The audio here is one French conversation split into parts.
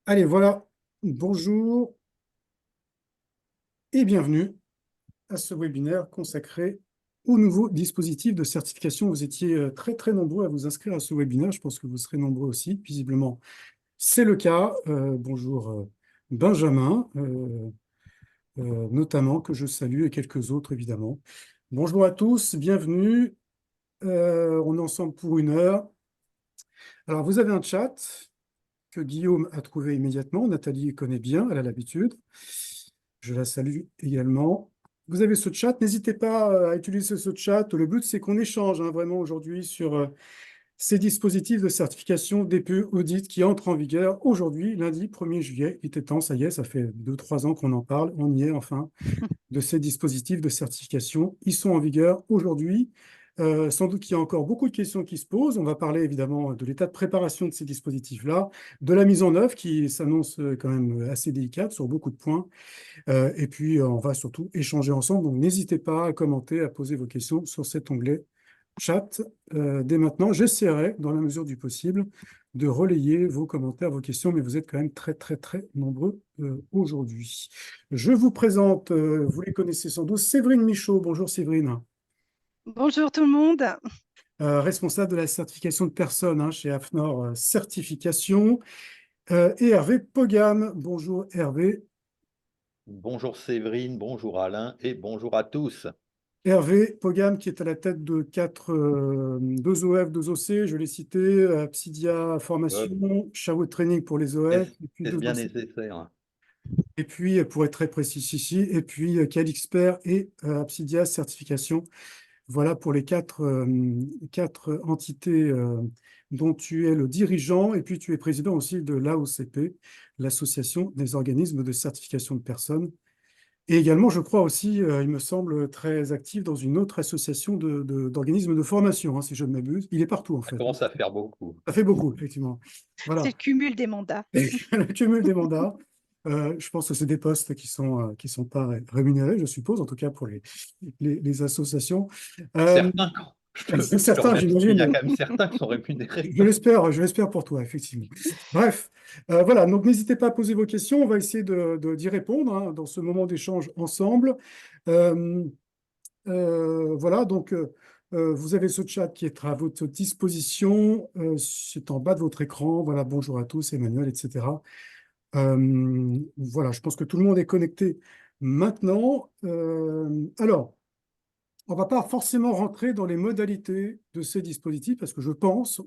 Allez, voilà. Bonjour et bienvenue à ce webinaire consacré aux nouveaux dispositifs de certification. Vous étiez très, très nombreux à vous inscrire à ce webinaire. Je pense que vous serez nombreux aussi. Visiblement, c'est le cas. Bonjour Benjamin, notamment, que je salue, et quelques autres, évidemment. Bonjour à tous, bienvenue. On est ensemble pour 1 heure. Alors, vous avez un chat que Guillaume a trouvé immédiatement. Nathalie connaît bien, elle a l'habitude. Je la salue également. Vous avez ce chat, n'hésitez pas à utiliser ce chat. Le but, c'est qu'on échange vraiment aujourd'hui sur ces dispositifs de certification DPE Audit qui entrent en vigueur aujourd'hui, lundi 1er juillet. Il était temps, ça y est, ça fait 2, 3 ans qu'on en parle. On y est enfin de ces dispositifs de certification. Ils sont en vigueur aujourd'hui. Sans doute qu'il y a encore beaucoup de questions qui se posent. On va parler évidemment de l'état de préparation de ces dispositifs-là, de la mise en œuvre qui s'annonce quand même assez délicate sur beaucoup de points. Et puis, on va surtout échanger ensemble. Donc, n'hésitez pas à commenter, à poser vos questions sur cet onglet chat dès maintenant. J'essaierai, dans la mesure du possible, de relayer vos commentaires, vos questions, mais vous êtes quand même très, très, très nombreux aujourd'hui. Je vous présente, vous les connaissez sans doute, Séverine Michaud. Bonjour Séverine. Bonjour tout le monde. Responsable de la certification de personnes chez AFNOR Certification. Et Hervé Pogam. Bonjour Hervé. Bonjour Séverine, bonjour Alain et bonjour à tous. Hervé Pogam, qui est à la tête de 2 OF, 2 OC, je l'ai cité, Apsidia Euh, Formation, Sherwood Training pour les OF, Est-ce et puis est-ce 2 bien OC. nécessaire? Et puis, pour être très précis ici, et puis Calixpert et Apsidia Certification. Voilà pour les 4 entités dont tu es le dirigeant, et puis tu es président aussi de l'AOCP, l'Association des organismes de certification de personnes. Et également, je crois aussi, il me semble, très actif dans une autre association d'organismes de formation, si je ne m'abuse. Il est partout, en Ça fait. commence à faire beaucoup. Ça fait beaucoup, effectivement. C'est Voilà. le cumul des mandats. Et le cumul des mandats. Je pense que c'est des postes qui sont pas rémunérés, je suppose, en tout cas pour les associations. Euh, Certains, je te Certains, remercie, il y a j'imagine. quand même certains qui sont rémunérés. Je l'espère pour toi, effectivement. Bref, voilà, donc n'hésitez pas à poser vos questions, on va essayer d'y répondre dans ce moment d'échange ensemble. Euh, voilà, donc vous avez ce chat qui est à votre disposition, c'est en bas de votre écran. Voilà, bonjour à tous, Emmanuel, etc. Voilà, je pense que tout le monde est connecté maintenant. Alors, on ne va pas forcément rentrer dans les modalités de ces dispositifs parce que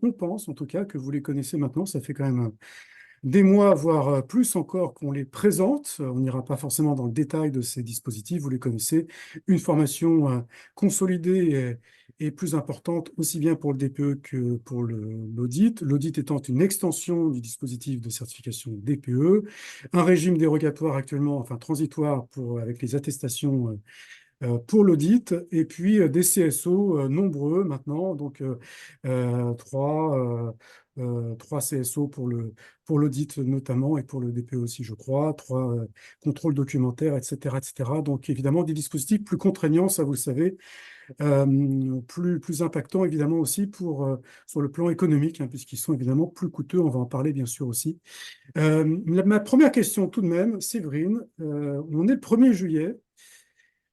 on pense en tout cas que vous les connaissez maintenant. Ça fait quand même des mois, voire plus encore qu'on les présente. On n'ira pas forcément dans le détail de ces dispositifs. Vous les connaissez. Une formation consolidée et plus importante aussi bien pour le DPE que pour l'audit. L'audit étant une extension du dispositif de certification DPE. Un régime dérogatoire actuellement, enfin transitoire avec les attestations pour l'audit, et puis des CSO nombreux maintenant, donc 3 CSO pour l'audit notamment, et pour le DPE aussi, je crois, 3 contrôles documentaires, etc., etc. Donc évidemment des dispositifs plus contraignants, ça vous le savez, plus impactants évidemment aussi sur le plan économique, puisqu'ils sont évidemment plus coûteux, on va en parler bien sûr aussi. Ma première question tout de même, Séverine, on est le 1er juillet.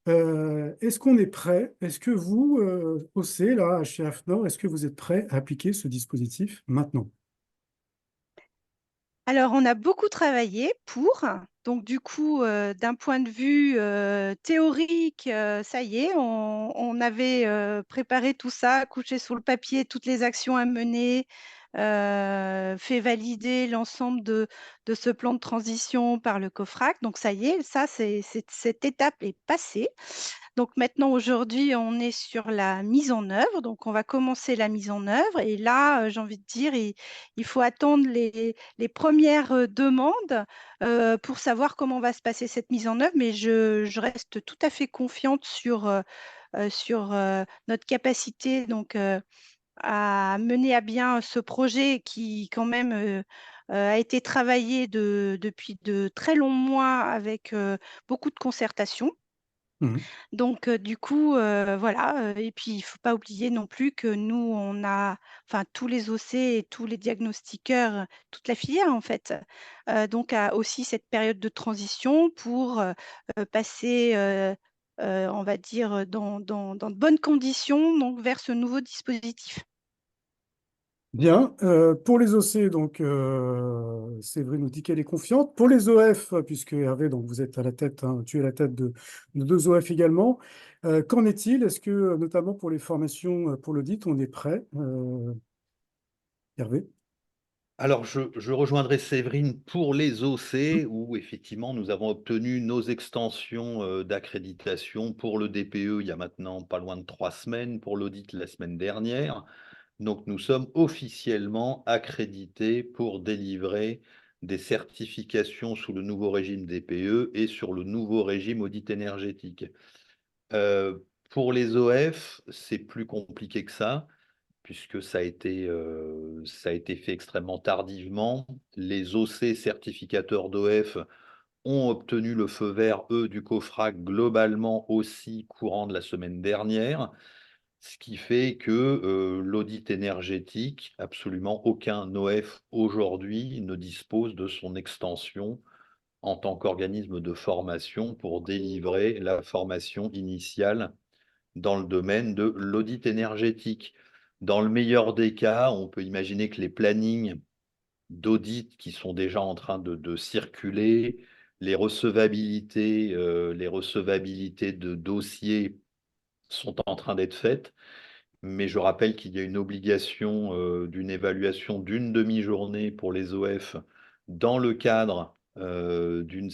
Est-ce qu'on est prêt? Est-ce que vous, OC, là, chez AFNOR, est-ce que vous êtes prêt à appliquer ce dispositif maintenant? Alors, on a beaucoup travaillé pour. Donc, du coup, d'un point de vue théorique, ça y est, on avait préparé tout ça, couché sur le papier toutes les actions à mener, fait valider l'ensemble de ce plan de transition par le COFRAC. Donc, ça y est, cette étape est passée. Donc maintenant, aujourd'hui, on est sur la mise en œuvre. Donc, on va commencer la mise en œuvre. Et là, j'ai envie de dire, il faut attendre les premières demandes pour savoir comment va se passer cette mise en œuvre. Mais je reste tout à fait confiante sur notre capacité donc, à mener à bien ce projet qui, quand même, a été travaillé depuis de très longs mois avec beaucoup de concertation. Mhm. Donc, du coup, voilà, et puis il faut pas oublier non plus que nous, on a enfin tous les OC et tous les diagnostiqueurs, toute la filière en fait, donc a aussi cette période de transition pour, passer, on va dire, dans de bonnes conditions, donc vers ce nouveau dispositif. Bien. Pour les OC, donc, Séverine nous dit qu'elle est confiante. Pour les OF, puisque Hervé, donc, vous êtes à la tête, hein, tu es à la tête de deux OF également, qu'en est-il? Est-ce que, notamment pour les formations pour l'audit, on est prêt? Hervé? Alors, je rejoindrai Séverine pour les OC, où effectivement nous avons obtenu nos extensions d'accréditation pour le DPE il y a maintenant pas loin de 3 semaines, pour l'audit la semaine dernière. Donc, nous sommes officiellement accrédités pour délivrer des certifications sous le nouveau régime DPE et sur le nouveau régime audit énergétique. Pour les OF, c'est plus compliqué que ça, puisque ça a été fait extrêmement tardivement. Les OC certificateurs d'OF ont obtenu le feu vert, eux, du COFRAC globalement aussi courant de la semaine dernière. Ce qui fait que l'audit énergétique, absolument aucun OF aujourd'hui ne dispose de son extension en tant qu'organisme de formation pour délivrer la formation initiale dans le domaine de l'audit énergétique. Dans le meilleur des cas, on peut imaginer que les plannings d'audit qui sont déjà en train de circuler, les recevabilités de dossiers sont en train d'être faites. Mais je rappelle qu'il y a une obligation d'une évaluation d'une demi-journée pour les OF dans le cadre d'une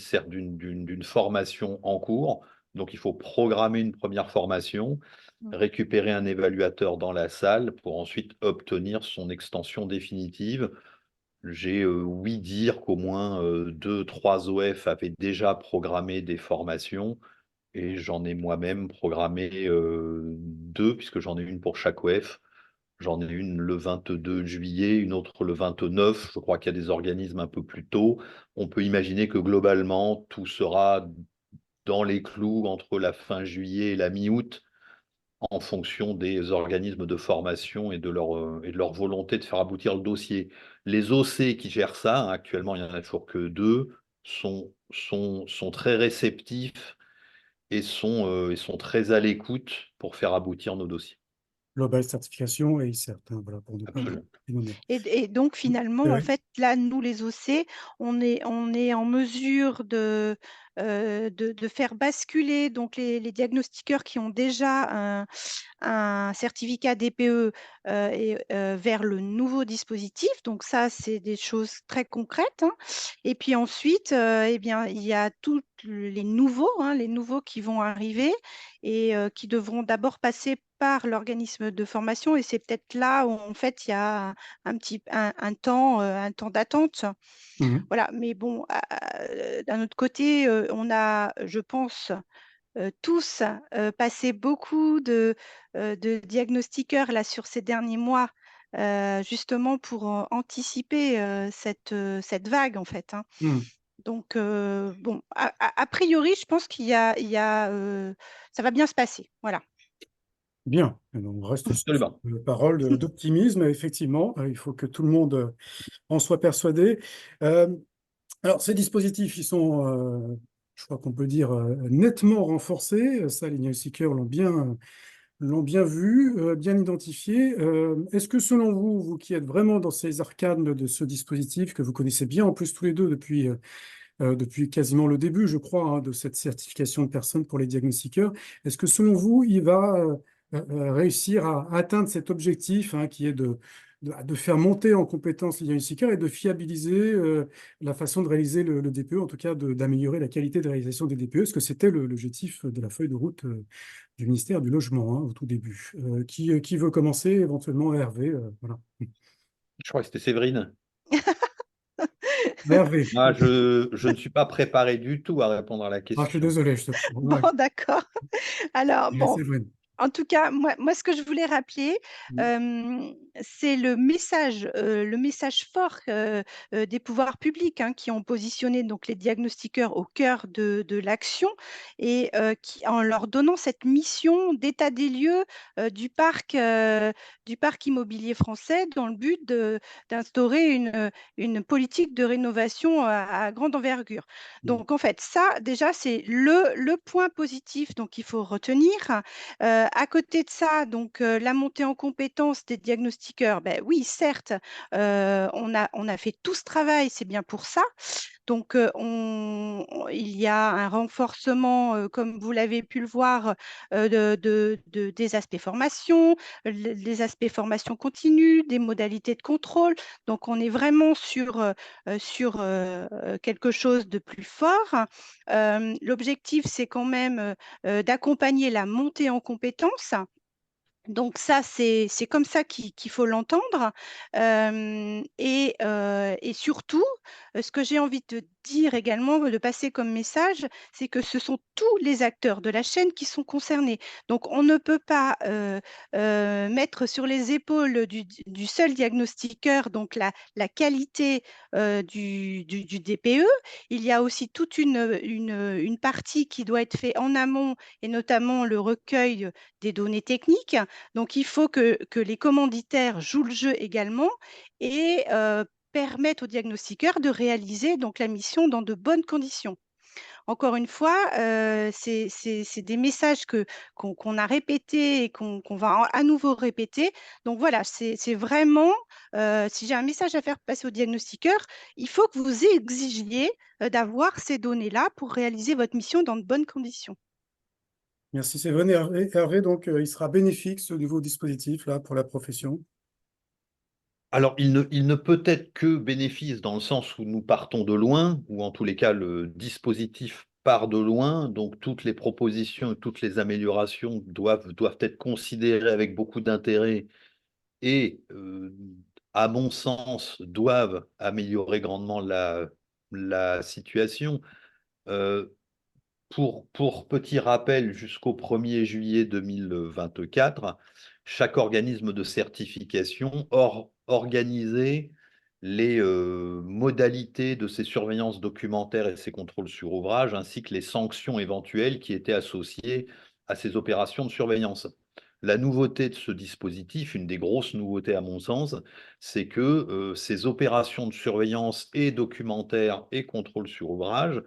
formation en cours. Donc, il faut programmer une première formation, récupérer un évaluateur dans la salle pour ensuite obtenir son extension définitive. J'ai ouï dire qu'au moins 2, 3 OF avaient déjà programmé des formations. Et j'en ai moi-même programmé 2, puisque j'en ai une pour chaque OF. J'en ai une le 22 juillet, une autre le 29. Je crois qu'il y a des organismes un peu plus tôt. On peut imaginer que globalement, tout sera dans les clous entre la fin juillet et la mi-août, en fonction des organismes de formation et de leur volonté de faire aboutir le dossier. Les OC qui gèrent ça, hein, actuellement il n'y en a toujours que 2, sont très réceptifs et sont très à l'écoute pour faire aboutir nos dossiers. Global Certification et certains, voilà, pour ne pas Absolument. les nommer. Et donc finalement, en Hervé? fait, là, nous, les OC, on est en mesure de faire basculer donc les diagnostiqueurs qui ont déjà un certificat DPE, vers le nouveau dispositif. Donc ça, c'est des choses très concrètes, hein. Et puis ensuite, eh bien, il y a tous les nouveaux qui vont arriver et qui devront d'abord passer par l'organisme de formation et c'est peut-être là où, en fait, il y a un temps d'attente. Mhm. Voilà, mais bon, d'un autre côté, on a, je pense, tous passé beaucoup de diagnostiqueurs là sur ces derniers mois, justement pour anticiper cette vague en fait, hein. Mhm. Donc, bon, a priori, je pense ça va bien se passer. Voilà. Bien. Et donc, on reste sur Absolument. une parole d'optimisme. Effectivement, il faut que tout le monde en soit persuadé. Euh, alors, ces dispositifs, ils sont, je crois qu'on peut dire, nettement renforcés. Ça, les Seekers l'ont bien vu, bien identifié. Est-ce que selon vous, vous qui êtes vraiment dans ces arcanes de ce dispositif, que vous connaissez bien en plus tous les deux depuis quasiment le début, je crois, hein, de cette certification de personnes pour les diagnostiqueurs, est-ce que selon vous, il va réussir à atteindre cet objectif, hein, qui est de faire monter en compétence les diagnostiqueurs et de fiabiliser la façon de réaliser le DPE, en tout cas d'améliorer la qualité de réalisation des DPE, ce que c'était l'objectif de la feuille de route du ministère du Logement, hein, au tout début. Qui veut commencer éventuellement? Hervé, voilà. Je crois que c'était Séverine. Hervé, Moi, je ne suis pas préparé du tout à répondre à la ah, je suis question. désolé, Bon, ouais, d'accord. Alors, bon, Séverine. en tout cas, moi, ce que je voulais rappeler, Mm. c'est le message fort des pouvoirs publics, hein, qui ont positionné donc les diagnostiqueurs au cœur de l'action et en leur donnant cette mission d'état des lieux du parc immobilier français dans le but d'instaurer une politique de rénovation à grande envergure. Donc en fait, ça déjà, c'est le point positif donc il faut retenir. À côté de ça, donc la montée en compétences des diagnostiqueurs, beh, oui, certes, on a fait tout ce travail, c'est bien pour ça. Donc il y a un renforcement, comme vous l'avez pu le voir, des aspects formation, les aspects formation continue, des modalités de contrôle. Donc on est vraiment sur quelque chose de plus fort. L'objectif, c'est quand même, d'accompagner la montée en compétences. Donc ça, c'est comme ça qu'il faut l'entendre. Et surtout, ce que j'ai envie de dire également, de passer comme message, c'est que ce sont tous les acteurs de la chaîne qui sont concernés. Donc on ne peut pas, mettre sur les épaules du seul diagnostiqueur, donc la qualité, du DPE. Il y a aussi toute une partie qui doit être faite en amont et notamment le recueil des données techniques. Donc, il faut que les commanditaires jouent le jeu également et permettent aux diagnostiqueurs de réaliser donc la mission dans de bonnes conditions. Encore une fois, c'est des messages qu'on a répétés et qu'on va à nouveau répéter. Donc voilà, c'est vraiment, si j'ai un message à faire passer aux diagnostiqueurs, il faut que vous exigiez d'avoir ces données-là pour réaliser votre mission dans de bonnes conditions. Merci Séverine. Hervé, donc, il sera bénéfique ce nouveau dispositif là pour la profession. Alors, il ne peut être que bénéfice dans le sens où nous partons de loin, ou en tous les cas, le dispositif part de loin. Donc, toutes les propositions, toutes les améliorations doivent être considérées avec beaucoup d'intérêt et, à mon sens, doivent améliorer grandement la situation. Euh, pour petit rappel, jusqu'au 1er juillet 2024, chaque organisme de certification organisait les modalités de ses surveillances documentaires et ses contrôles sur ouvrage, ainsi que les sanctions éventuelles qui étaient associées à ces opérations de surveillance. La nouveauté de ce dispositif, une des grosses nouveautés à mon sens, c'est que ces opérations de surveillance et documentaires et contrôles sur ouvrage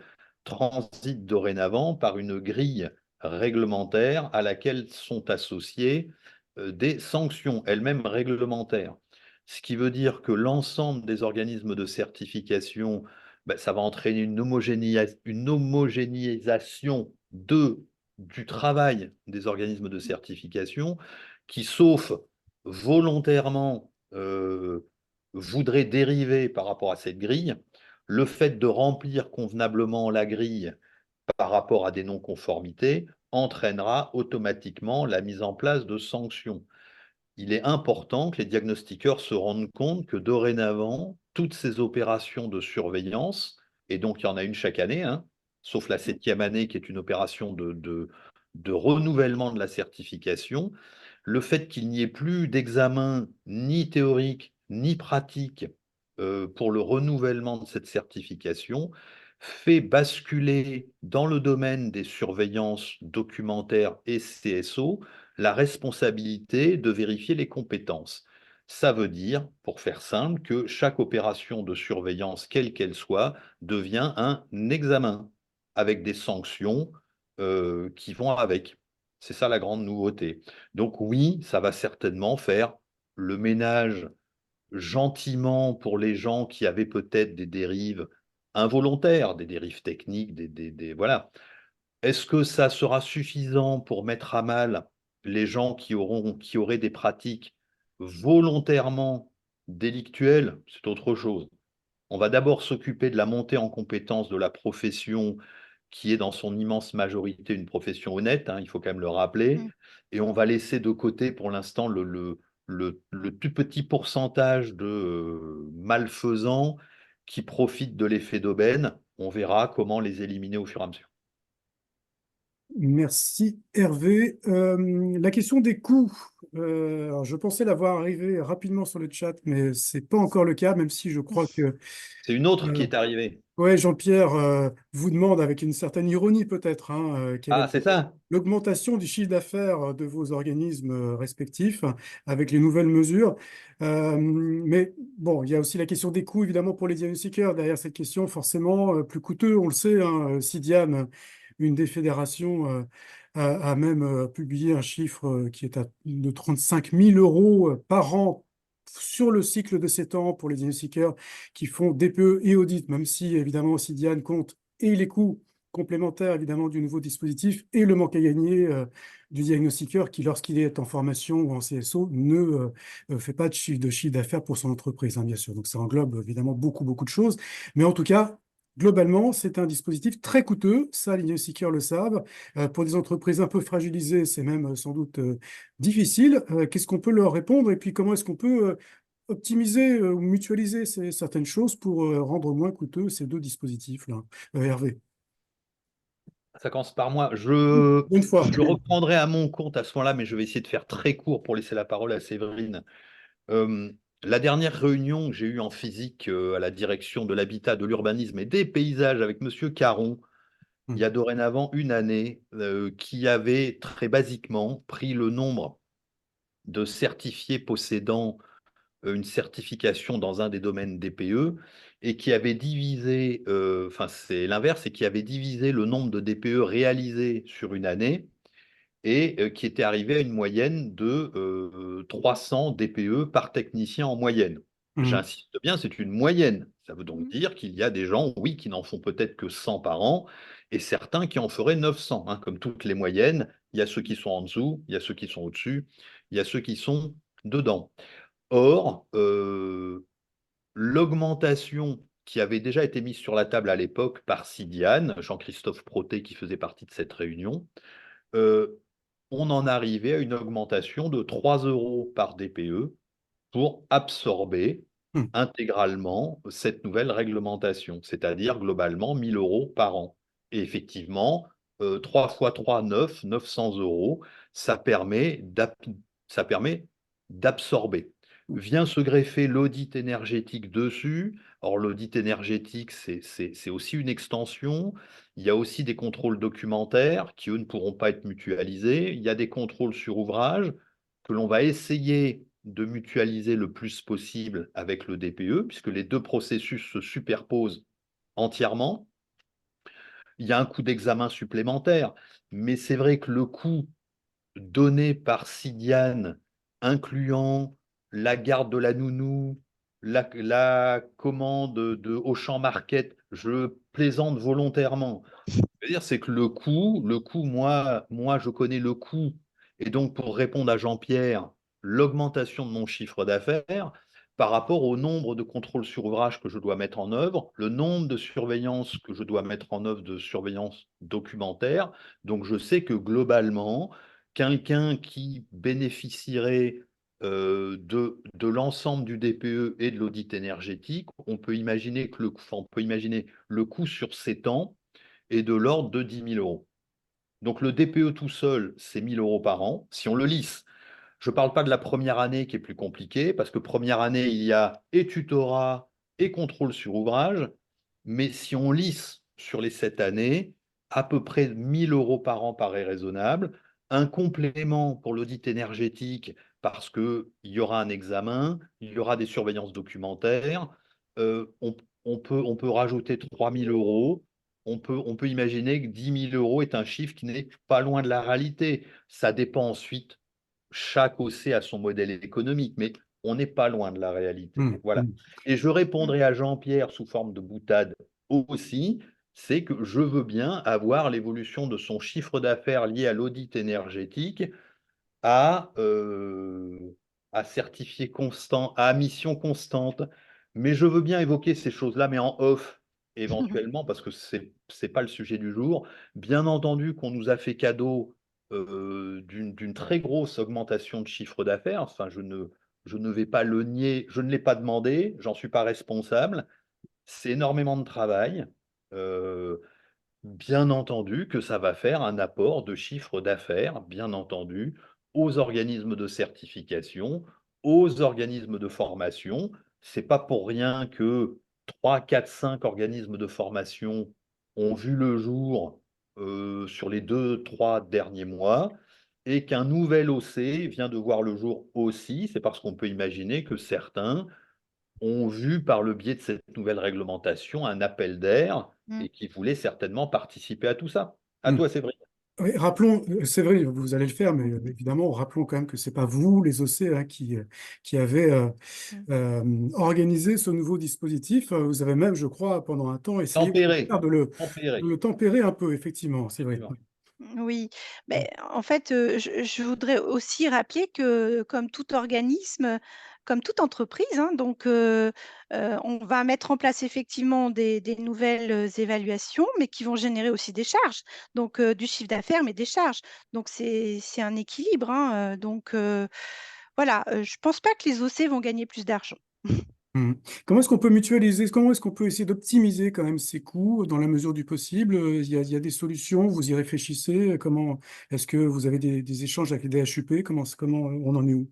transite dorénavant par une grille réglementaire à laquelle sont associées des sanctions elles-mêmes réglementaires. Ce qui veut dire que l'ensemble des organismes de certification, ben, ça va entraîner une homogénéisation du travail des organismes de certification qui, sauf volontairement, voudraient dériver par rapport à cette grille. Le fait de remplir convenablement la grille par rapport à des non-conformités entraînera automatiquement la mise en place de sanctions. Il est important que les diagnostiqueurs se rendent compte que dorénavant, toutes ces opérations de surveillance, et donc il y en a une chaque année, hein, sauf la 7e année qui est une opération de renouvellement de la certification, le fait qu'il n'y ait plus d'examen ni théorique ni pratique pour le renouvellement de cette certification fait basculer dans le domaine des surveillances documentaires et CSO la responsabilité de vérifier les compétences. Ça veut dire, pour faire simple, que chaque opération de surveillance, quelle qu'elle soit, devient un examen avec des sanctions qui vont avec. C'est ça la grande nouveauté. Donc oui, ça va certainement faire le ménage gentiment pour les gens qui avaient peut-être des dérives involontaires, des dérives techniques, voilà. Est-ce que ça sera suffisant pour mettre à mal les gens qui auraient des pratiques volontairement délictuelles? C'est autre chose. On va d'abord s'occuper de la montée en compétence de la profession qui est dans son immense majorité une profession honnête, hein, il faut quand même le rappeler, Mmh. et on va laisser de côté pour l'instant le tout petit pourcentage de malfaisants qui profitent de l'effet d'aubaine. On verra comment les éliminer au fur et à mesure. Merci Hervé. La question des coûts, alors je pensais l'avoir arrivé rapidement sur le chat, mais c'est pas encore le cas, même si je crois que C'est une autre qui euh, est arrivée. ouais, Jean-Pierre vous demande avec une certaine ironie peut-être quelle Ah, est c'est ça? l'augmentation du chiffre d'affaires de vos organismes respectifs avec les nouvelles mesures. Mais bon, il y a aussi la question des coûts évidemment pour les diagnostiqueurs. Derrière cette question, forcément plus coûteux, on le sait. Sidiane, une des fédérations, a même publié un chiffre qui est de 35 000 euros par an sur le cycle de 7 ans pour les diagnostiqueurs qui font DPE et audit, même si évidemment Sidiane compte et les coûts complémentaires évidemment du nouveau dispositif et le manque à gagner du diagnostiqueur qui, lorsqu'il est en formation ou en CSO, ne fait pas de chiffre d'affaires pour son entreprise, hein, bien sûr. Donc ça englobe évidemment beaucoup, beaucoup de choses. Mais en tout cas, globalement, c'est un dispositif très coûteux, ça les diagnostiqueurs le savent. Pour des entreprises un peu fragilisées, c'est même sans doute difficile. Qu'est-ce qu'on peut leur répondre et puis comment est-ce qu'on peut optimiser ou mutualiser certaines choses pour rendre moins coûteux ces deux dispositifs-là. Hervé. Ça commence par moi. Je, Bonne fois. je reprendrai à mon compte à ce moment-là, mais je vais essayer de faire très court pour laisser la parole à Séverine. Euh, la dernière réunion que j'ai eue en physique à la direction de l'habitat, de l'urbanisme et des paysages avec Monsieur Caron, il y a dorénavant une année, qui avait très basiquement pris le nombre de certifiés possédant une certification dans un des domaines DPE et qui avait divisé, enfin c'est l'inverse, et qui avait divisé le nombre de DPE réalisés sur une année et qui était arrivé à une moyenne de 300 DPE par technicien en moyenne. Mhm. J'insiste bien, c'est une moyenne. Ça veut donc Mhm. dire qu'il y a des gens, oui, qui n'en font peut-être que 100 par an et certains qui en feraient 900, hein, comme toutes les moyennes. Il y a ceux qui sont en dessous, il y a ceux qui sont au-dessus, il y a ceux qui sont dedans. Or, l'augmentation qui avait déjà été mise sur la table à l'époque par Sidiane, Jean-Christophe Protet qui faisait partie de cette réunion, euh, on en arrivait à une augmentation de 3 euros par DPE pour absorber Mhm. intégralement cette nouvelle réglementation, c'est-à-dire globalement 1 000 euros par an. Et effectivement, 3 fois 3, 9, 900 euros, ça permet d'absorber. Vient se greffer l'audit énergétique dessus. Or, l'audit énergétique, c'est aussi une extension. Il y a aussi des contrôles documentaires qui, eux, ne pourront pas être mutualisés. Il y a des contrôles sur ouvrage que l'on va essayer de mutualiser le plus possible avec le DPE, puisque les deux processus se superposent entièrement. Il y a un coût d'examen supplémentaire, mais c'est vrai que le coût donné par Sidiane, incluant la garde de la nounou, la commande de Auchan Market, je plaisante volontairement. C'est-à-dire, c'est que moi, je connais le coût. Et donc, pour répondre à Jean-Pierre, l'augmentation de mon chiffre d'affaires par rapport au nombre de contrôles sur ouvrage que je dois mettre en œuvre, le nombre de surveillances que je dois mettre en œuvre de surveillance documentaire. Donc, je sais que globalement, quelqu'un qui bénéficierait de l'ensemble du DPE et de l'audit énergétique, on peut imaginer le coût sur 7 ans est de l'ordre de 10 000 euros. Donc le DPE tout seul, c'est 1 000 euros par an. Si on le lisse, je ne parle pas de la première année qui est plus compliquée, parce que première année, il y a et tutorat et contrôle sur ouvrage. Mais si on lisse sur les 7 années, à peu près 1 000 euros par an paraît raisonnable. Un complément pour l'audit énergétique, parce qu'il y aura un examen, il y aura des surveillances documentaires. Euh, on, on peut rajouter 3 000 euros. On peut imaginer que 10 000 euros est un chiffre qui n'est pas loin de la réalité. Ça dépend ensuite, chaque OC a son modèle économique, mais on n'est pas loin de la réalité. Mhm. Voilà. Mhm. Et je répondrai à Jean-Pierre sous forme de boutade aussi, c'est que je veux bien avoir l'évolution de son chiffre d'affaires lié à l'audit énergétique à, certifié constant, à mission constante. Mais je veux bien évoquer ces choses-là, mais en off, éventuellement, parce que c'est pas le sujet du jour. Bien entendu qu'on nous a fait cadeau d'une très grosse augmentation de chiffre d'affaires. Enfin, je ne vais pas le nier, je ne l'ai pas demandé, j'en suis pas responsable. C'est énormément de travail. Euh, bien entendu que ça va faire un apport de chiffre d'affaires, bien entendu, aux organismes de certification, aux organismes de formation. C'est pas pour rien que 3, 4, 5 organismes de formation ont vu le jour sur les 2, 3 derniers mois et qu'un nouvel OC vient de voir le jour aussi. C'est parce qu'on peut imaginer que certains ont vu par le biais de cette nouvelle réglementation un appel d'air Mm. et qui voulaient certainement participer à tout ça. À Hmm. toi, Séverine. Oui, rappelons, c'est vrai, vous allez le faire, mais évidemment, rappelons quand même que c'est pas vous, les OC, hein, qui avez Mm. organisé ce nouveau dispositif. Vous avez même, je crois, pendant un temps, essayé Tempéré, de tempéré. le tempérer un peu, effectivement, c'est vrai. Absolument. Oui, mais en fait, je voudrais aussi rappeler que comme tout organisme, comme toute entreprise, hein, donc on va mettre en place effectivement des nouvelles, évaluations, mais qui vont générer aussi des charges, donc du chiffre d'affaires, mais des charges. Donc c'est un équilibre, hein, donc voilà, je pense pas que les OC vont gagner plus d'argent. Hmm. Comment est-ce qu'on peut mutualiser, comment est-ce qu'on peut essayer d'optimiser quand même ces coûts dans la mesure du possible? Il y a des solutions, vous y réfléchissez. Comment est-ce que vous avez des échanges avec les DHUP? Comment on en est où?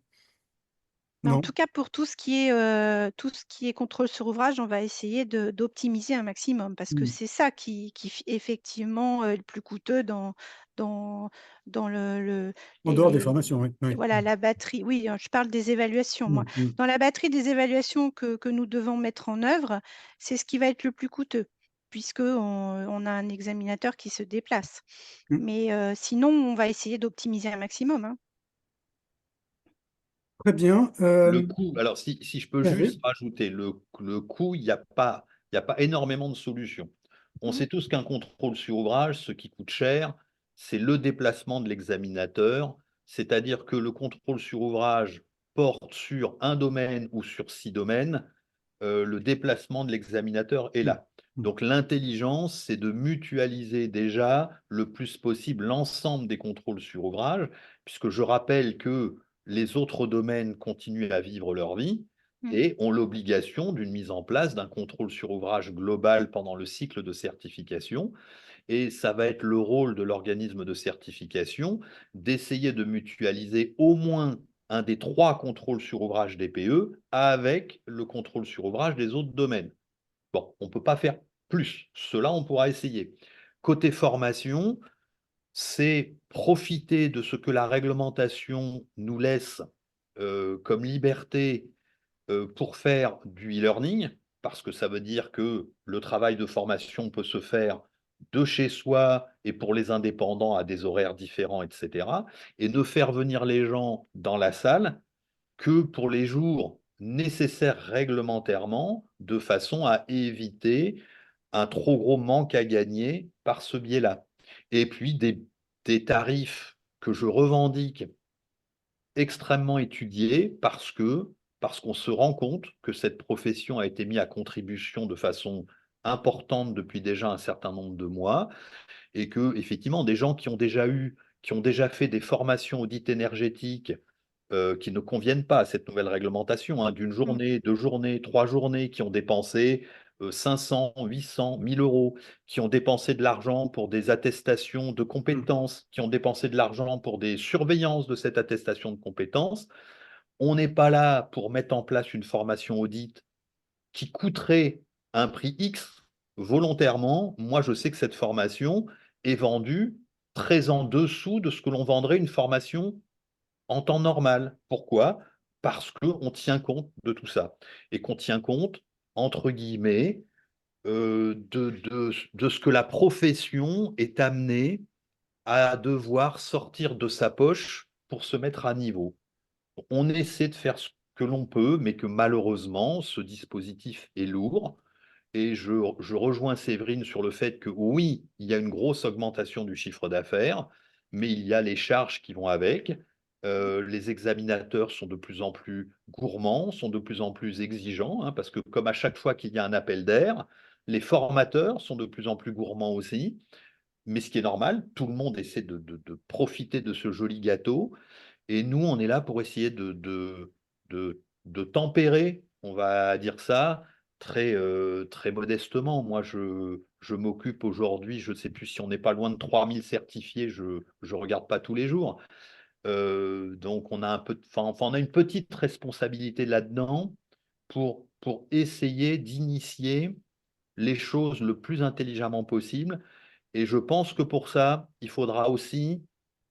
Mais en Non? tout cas, pour tout ce qui est contrôle sur ouvrage, on va essayer d'optimiser un maximum parce que Hmm. c'est ça qui effectivement, est le plus coûteux dans dans En dehors des formations, oui. Oui. voilà, la batterie. Oui, je parle des évaluations, moi. Hmm. Hmm. Dans la batterie des évaluations que nous devons mettre en œuvre, c'est ce qui va être le plus coûteux puisqu'on a un examinateur qui se déplace. Hmm. Mais sinon, on va essayer d'optimiser un maximum, hein. Très bien. Le coût, alors si je peux juste Hervé? rajouter, le coût, il y a pas énormément de solutions. On Mmh. sait tous qu'un contrôle sur ouvrage, ce qui coûte cher, c'est le déplacement de l'examinateur, c'est-à-dire que le contrôle sur ouvrage porte sur un domaine ou sur 6 domaines, le déplacement de l'examinateur est Hmm. là. Hmm. Donc l'intelligence, c'est de mutualiser déjà le plus possible l'ensemble des contrôles sur ouvrage, puisque je rappelle que les autres domaines continuent à vivre leur vie Mmh. et ont l'obligation d'une mise en place d'un contrôle sur ouvrage global pendant le cycle de certification. Et ça va être le rôle de l'organisme de certification d'essayer de mutualiser au moins un des 3 contrôles sur ouvrage DPE avec le contrôle sur ouvrage des autres domaines. Bon, on ne peut pas faire plus. Cela, on pourra essayer. Côté formation, c'est profiter de ce que la réglementation nous laisse comme liberté pour faire du e-learning, parce que ça veut dire que le travail de formation peut se faire de chez soi et pour les indépendants à des horaires différents, etc. Et ne faire venir les gens dans la salle que pour les jours nécessaires réglementairement, de façon à éviter un trop gros manque à gagner par ce biais-là. Et puis des tarifs que je revendique extrêmement étudiés parce qu'on se rend compte que cette profession a été mise à contribution de façon importante depuis déjà un certain nombre de mois et que effectivement des gens qui ont déjà fait des formations audit énergétique qui ne conviennent pas à cette nouvelle réglementation, hein, d'une Mmh. journée, 2 journées, 3 journées, qui ont dépensé 500, 800, 1000 euros, qui ont dépensé de l'argent pour des attestations de Hmm. compétences, qui ont dépensé de l'argent pour des surveillances de cette attestation de compétences. On n'est pas là pour mettre en place une formation audit qui coûterait un prix X volontairement. Moi, je sais que cette formation est vendue très en dessous de ce que l'on vendrait une formation en temps normal. Pourquoi? Parce qu'on tient compte de tout ça et qu'on tient compte, entre guillemets, de ce que la profession est amenée à devoir sortir de sa poche pour se mettre à niveau. On essaie de faire ce que l'on peut, mais que malheureusement, ce dispositif est lourd. Et je rejoins Séverine sur le fait que oui, il y a une grosse augmentation du chiffre d'affaires, mais il y a les charges qui vont avec. Les examinateurs sont de plus en plus gourmands, sont de plus en plus exigeants, hein, parce que comme à chaque fois qu'il y a un appel d'air, les formateurs sont de plus en plus gourmands aussi. Mais ce qui est normal, tout le monde essaie de profiter de ce joli gâteau. Et nous, on est là pour essayer de tempérer, on va dire ça, très modestement. Moi, je m'occupe aujourd'hui, je ne sais plus si on n'est pas loin de 3000 certifiés, je ne regarde pas tous les jours. Donc, on a enfin, on a une petite responsabilité là-dedans pour essayer d'initier les choses le plus intelligemment possible. Et je pense que pour ça, il faudra aussi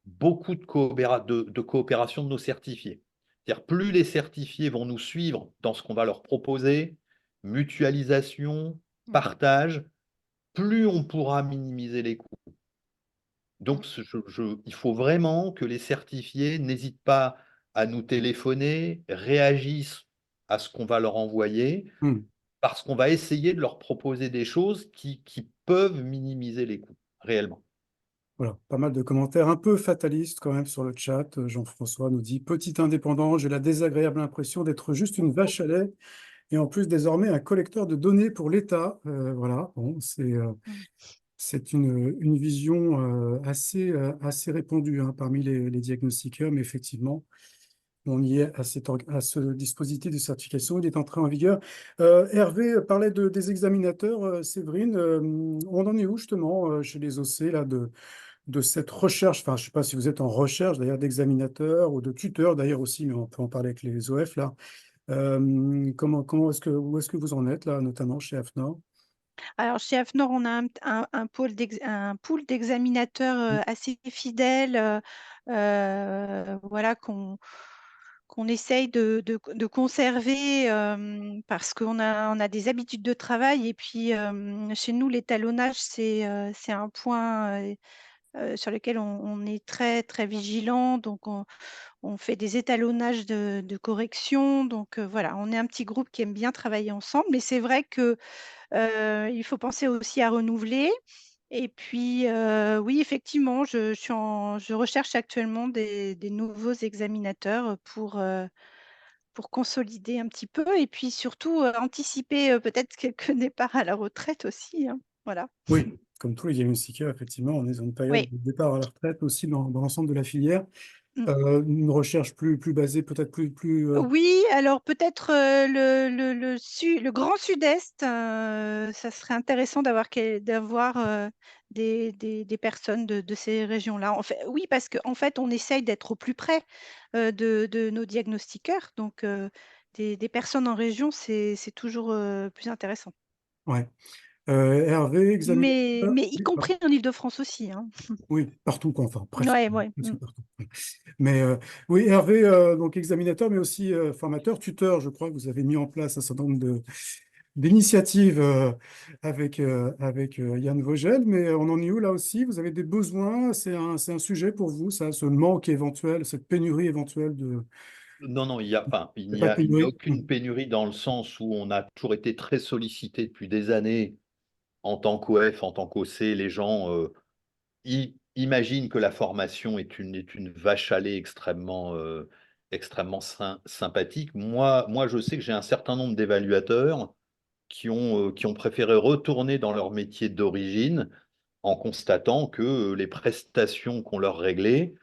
beaucoup de coopération de nos certifiés. C'est-à-dire, plus les certifiés vont nous suivre dans ce qu'on va leur proposer, mutualisation, partage, plus on pourra minimiser les coûts. Donc, il faut vraiment que les certifiés n'hésitent pas à nous téléphoner, réagissent à ce qu'on va leur envoyer, Hmm. parce qu'on va essayer de leur proposer des choses qui peuvent minimiser les coûts, réellement. Voilà, pas mal de commentaires un peu fatalistes quand même sur le chat. Jean-François nous dit, petit indépendant, j'ai la désagréable impression d'être juste une vache à lait et en plus désormais un collecteur de données pour l'État. Voilà, bon, c'est une vision assez répandue hein, parmi les diagnostiqueurs, mais effectivement, on y est à ce dispositif de certification. Il est entré en vigueur. Hervé parlait des examinateurs. Séverine, on en est où justement chez les OC là, de cette recherche? Enfin, je ne sais pas si vous êtes en recherche d'ailleurs d'examinateurs ou de tuteurs d'ailleurs aussi, mais on peut en parler avec les OF là. Où est-ce que vous en êtes là, notamment chez AFNOR? Alors, chez AFNOR, on a un pool d'examinateurs assez fidèles, voilà, qu'on essaye de conserver parce on a des habitudes de travail. Et puis, chez nous, l'étalonnage, c'est un point sur lequel on est très, très vigilant. Donc, on fait des étalonnages de correction. Donc, voilà, on est un petit groupe qui aime bien travailler ensemble. Mais c'est vrai que il faut penser aussi à renouveler. Et puis, oui, effectivement, je recherche actuellement des nouveaux examinateurs pour consolider un petit peu et puis surtout, anticiper, peut-être quelques départs à la retraite aussi, hein. Voilà. Oui, comme tous les diagnostiqueurs, effectivement, on est dans une période Oui. de départ à la retraite aussi dans l'ensemble de la filière. Mmh. Une recherche plus basée, peut-être plus. Oui, alors peut-être, le grand sud-est, ça serait intéressant d'avoir, des personnes de ces régions-là. En fait oui, parce qu'en fait, on essaye d'être au plus près, de nos diagnostiqueurs, donc des personnes en région, c'est toujours, plus intéressant. Ouais. Hervé, examinateur. Mais y Oui, compris en Île-de-France aussi, hein. oui, partout, quoi, enfin, presque, Ouais, ouais, presque mmh. partout. Mais oui, Hervé, donc examinateur, mais aussi formateur, tuteur, je crois que vous avez mis en place un certain nombre d'initiatives avec Yann Vogel, mais on en est où là aussi? Vous avez des besoins? C'est un sujet pour vous, ça, ce manque éventuel, cette pénurie éventuelle de. Non, non, il y a, enfin, Il n'y a pas de il n'y a pénurie? aucune pénurie dans le sens où on a toujours été très sollicité depuis des années en tant qu'OF, en tant qu'OC. Les gens imaginent que la formation est une vache à lait extrêmement sympathique. Moi, je sais que j'ai un certain nombre d'évaluateurs qui ont préféré retourner dans leur métier d'origine en constatant que les prestations qu'on leur réglait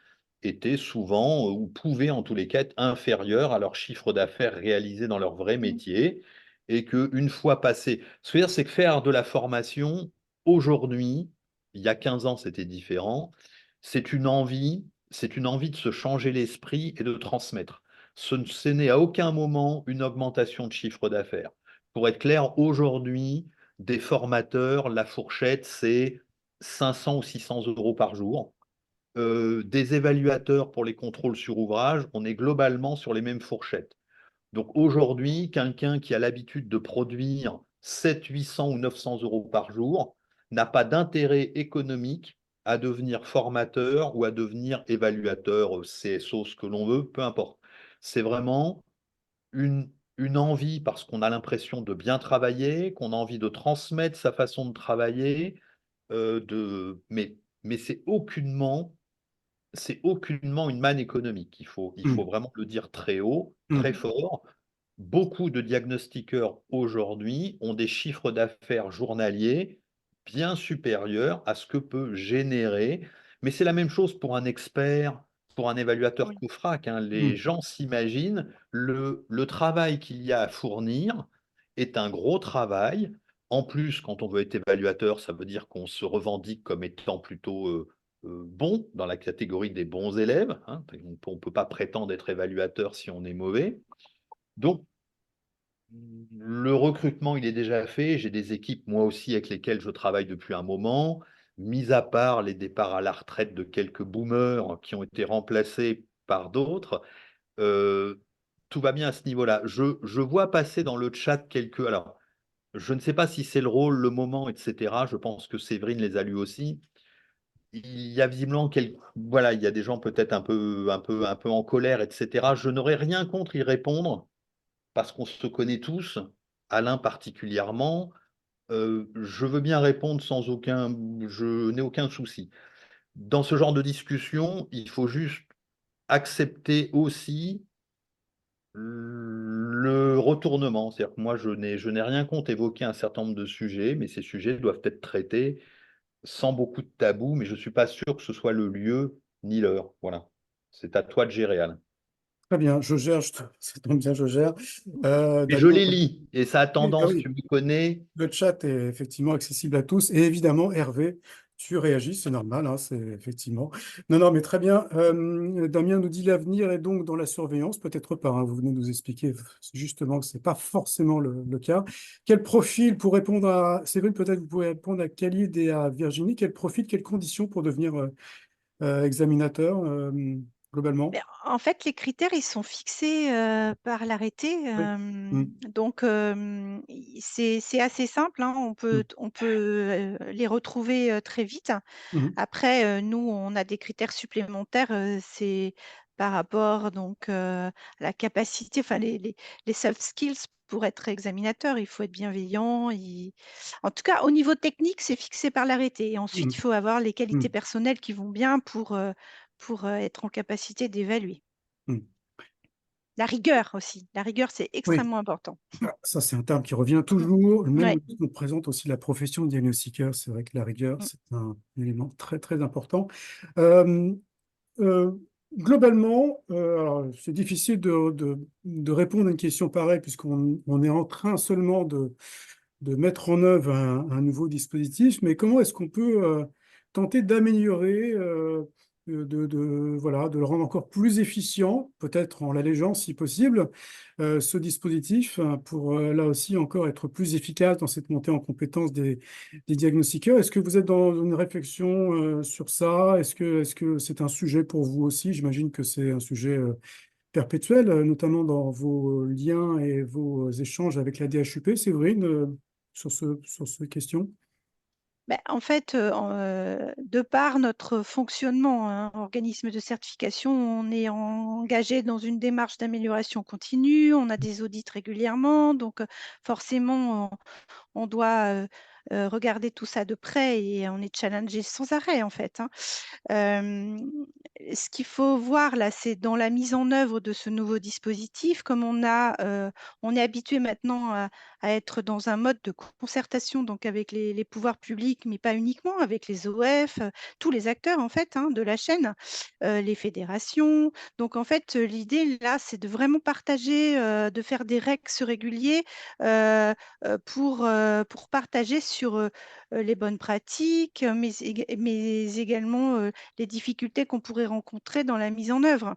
étaient souvent, ou pouvaient en tous les cas être inférieures à leur chiffre d'affaires réalisé dans leur vrai Mmh. métier, et qu'une fois passé, ce que je veux dire, c'est que faire de la formation aujourd'hui, il y a 15 ans, c'était différent, c'est une envie de se changer l'esprit et de transmettre. Ce n'est à aucun moment une augmentation de chiffre d'affaires. Pour être clair, aujourd'hui, des formateurs, la fourchette, c'est 500 ou 600 euros par jour. Des évaluateurs pour les contrôles sur ouvrage, on est globalement sur les mêmes fourchettes. Donc aujourd'hui, quelqu'un qui a l'habitude de produire 700, 800 ou 900 euros par jour n'a pas d'intérêt économique à devenir formateur ou à devenir évaluateur, CSO, ce que l'on veut, peu importe. C'est vraiment une, une envie parce qu'on a l'impression de bien travailler, qu'on a envie de transmettre sa façon de travailler, mais c'est aucunement une manne économique. Il faut Hum, vraiment le dire très haut, très hum, fort. Beaucoup de diagnostiqueurs aujourd'hui ont des chiffres d'affaires journaliers bien supérieurs à ce que peut générer. Mais c'est la même chose pour un expert, pour un évaluateur Oui. COFRAC, hein. Les hum, gens s'imaginent le travail qu'il y a à fournir est un gros travail. En plus, quand on veut être évaluateur, ça veut dire qu'on se revendique comme étant plutôt bon dans la catégorie des bons élèves, hein. On ne peut pas prétendre être évaluateur si on est mauvais. Donc, le recrutement, il est déjà fait. J'ai des équipes, moi aussi, avec lesquelles je travaille depuis un moment. Mis à part les départs à la retraite de quelques boomers qui ont été remplacés par d'autres, tout va bien à ce niveau-là. Je vois passer dans le chat quelques. Alors, je ne sais pas si c'est le rôle, le moment, etc. Je pense que Séverine les a lus aussi. Il y a visiblement voilà, il y a des gens peut-être un peu en colère, etc. Je n'aurais rien contre y répondre parce qu'on se connaît tous, Alain particulièrement. Je veux bien répondre sans aucun, je n'ai aucun souci. Dans ce genre de discussion, il faut juste accepter aussi le retournement. C'est-à-dire que moi, je n'ai rien contre évoquer un certain nombre de sujets, mais ces sujets doivent être traités sans beaucoup de tabous, mais je ne suis pas sûr que ce soit le lieu ni l'heure. Voilà. C'est à toi de gérer, Alain. Très bien, je gère, ça tombe bien, je gère. Et je Damien, les lis, et ça a oui, ah tendance, oui, tu me connais. le chat est effectivement accessible à tous. Et évidemment, Hervé, tu réagis, c'est normal, hein, c'est effectivement. Non, non, mais très bien. Damien nous dit l'avenir est donc dans la surveillance, peut-être pas, hein, vous venez de nous expliquer justement que ce n'est pas forcément le cas. Quel profil pour répondre à Séverine, peut-être vous pouvez répondre à Khalid et à Virginie, quel profil, quelles conditions pour devenir examinateur globalement? Mais en fait, les critères, ils sont fixés par l'arrêté. Oui. Mm, Donc, c'est assez simple, hein, mm, on peut les retrouver très vite. mm, Après, nous, on a des critères supplémentaires, c'est par rapport donc à la capacité, enfin les soft skills pour être examinateur. Il faut être bienveillant. En tout cas, au niveau technique, c'est fixé par l'arrêté. Et ensuite, il mm, faut avoir les qualités mm, personnelles qui vont bien pour être en capacité d'évaluer. mm. La rigueur aussi. La rigueur, c'est Oui. extrêmement important. Ah, ça, c'est un terme qui revient toujours, même Ouais. lorsqu'on présente aussi la profession de diagnostiqueur. C'est vrai que la rigueur, Mmh. c'est un élément très, très important. Euh, euh, Globalement, alors, c'est difficile de répondre à une question pareille, puisqu'on est en train seulement de mettre en œuvre un nouveau dispositif, mais comment est-ce qu'on peut tenter d'améliorer, voilà, de le rendre encore plus efficient, peut-être en l'allégeant si possible, ce dispositif pour là aussi encore être plus efficace dans cette montée en compétence des diagnostiqueurs. Est-ce que vous êtes dans une réflexion sur ça? Est-ce que c'est un sujet pour vous aussi? J'imagine que c'est un sujet perpétuel, notamment dans vos liens et vos échanges avec la DHUP, Séverine, sur ces questions. Bah, en fait, de par notre fonctionnement, hein, organisme de certification, on est engagé dans une démarche d'amélioration continue, on a des audits régulièrement, donc forcément, on doit, regarder tout ça de près et on est challengé sans arrêt, en fait, hein. Hem, Ce qu'il faut voir là, c'est dans la mise en œuvre de ce nouveau dispositif, comme on est habitué maintenant à être dans un mode de concertation donc avec les pouvoirs publics, mais pas uniquement, avec les OF, tous les acteurs en fait, hein, de la chaîne, les fédérations. Donc en fait, l'idée là, c'est de vraiment partager, de faire des rex réguliers, pour partager sur, les bonnes pratiques, mais également, les difficultés qu'on pourrait rencontrer dans la mise en œuvre.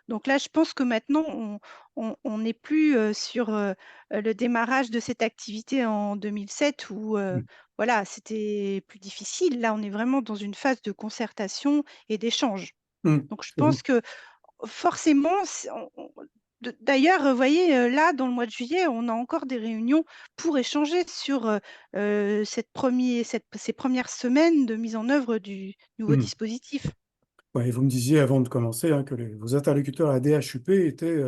Donc là, je pense que maintenant, on n'est plus, sur, le démarrage de cette activité en 2007 où, Mm. voilà, c'était plus difficile. Là, on est vraiment dans une phase de concertation et d'échange. Mm. Donc je Et vous- pense que forcément, d'ailleurs, vous voyez, là, dans le mois de juillet, on a encore des réunions pour échanger sur, ces premières semaines de mise en œuvre du nouveau mm. dispositif. Ouais, et vous me disiez avant de commencer hein, que vos interlocuteurs à la DHUP étaient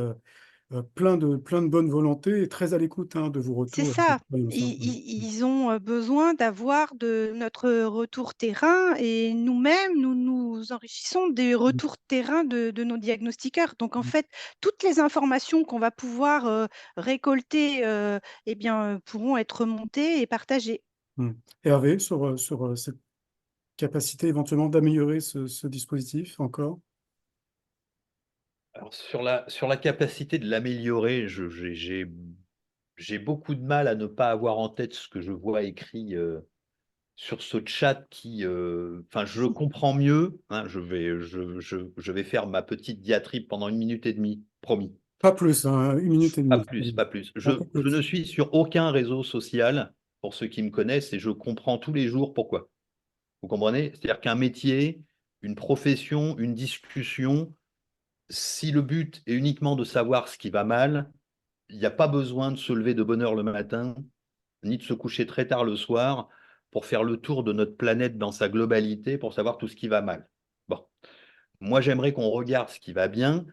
plein de bonne volonté et très à l'écoute hein, de vos C'est retours et de vos ça. expériences, hein. Ils ont, besoin d'avoir de notre retour terrain et nous-mêmes, nous nous enrichissons des Mm. retours terrain de nos diagnostiqueurs. Donc en Mm. fait, toutes les informations qu'on va pouvoir, récolter, eh bien, pourront être remontées et partagées. Mm. Hervé, sur cette capacité éventuellement d'améliorer ce dispositif encore? Alors sur la capacité de l'améliorer, j'ai j'ai beaucoup de mal à ne pas avoir en tête ce que je vois écrit sur ce chat qui, enfin, je comprends mieux, hein, je vais faire ma petite diatribe pendant 1 minute et demie, promis. Pas plus, hein, 1 minute et demie. Pas plus. On Je t'écoute. ne suis sur aucun réseau social, pour ceux qui me connaissent, et je comprends tous les jours pourquoi. Vous comprenez? C'est-à-dire qu'un métier, une profession, une discussion, si le but est uniquement de savoir ce qui va mal, il n'y a pas besoin de se lever de bonne heure le matin, ni de se coucher très tard le soir pour faire le tour de notre planète dans sa globalité, pour savoir tout ce qui va mal. Bon, moi j'aimerais qu'on regarde ce qui va bien.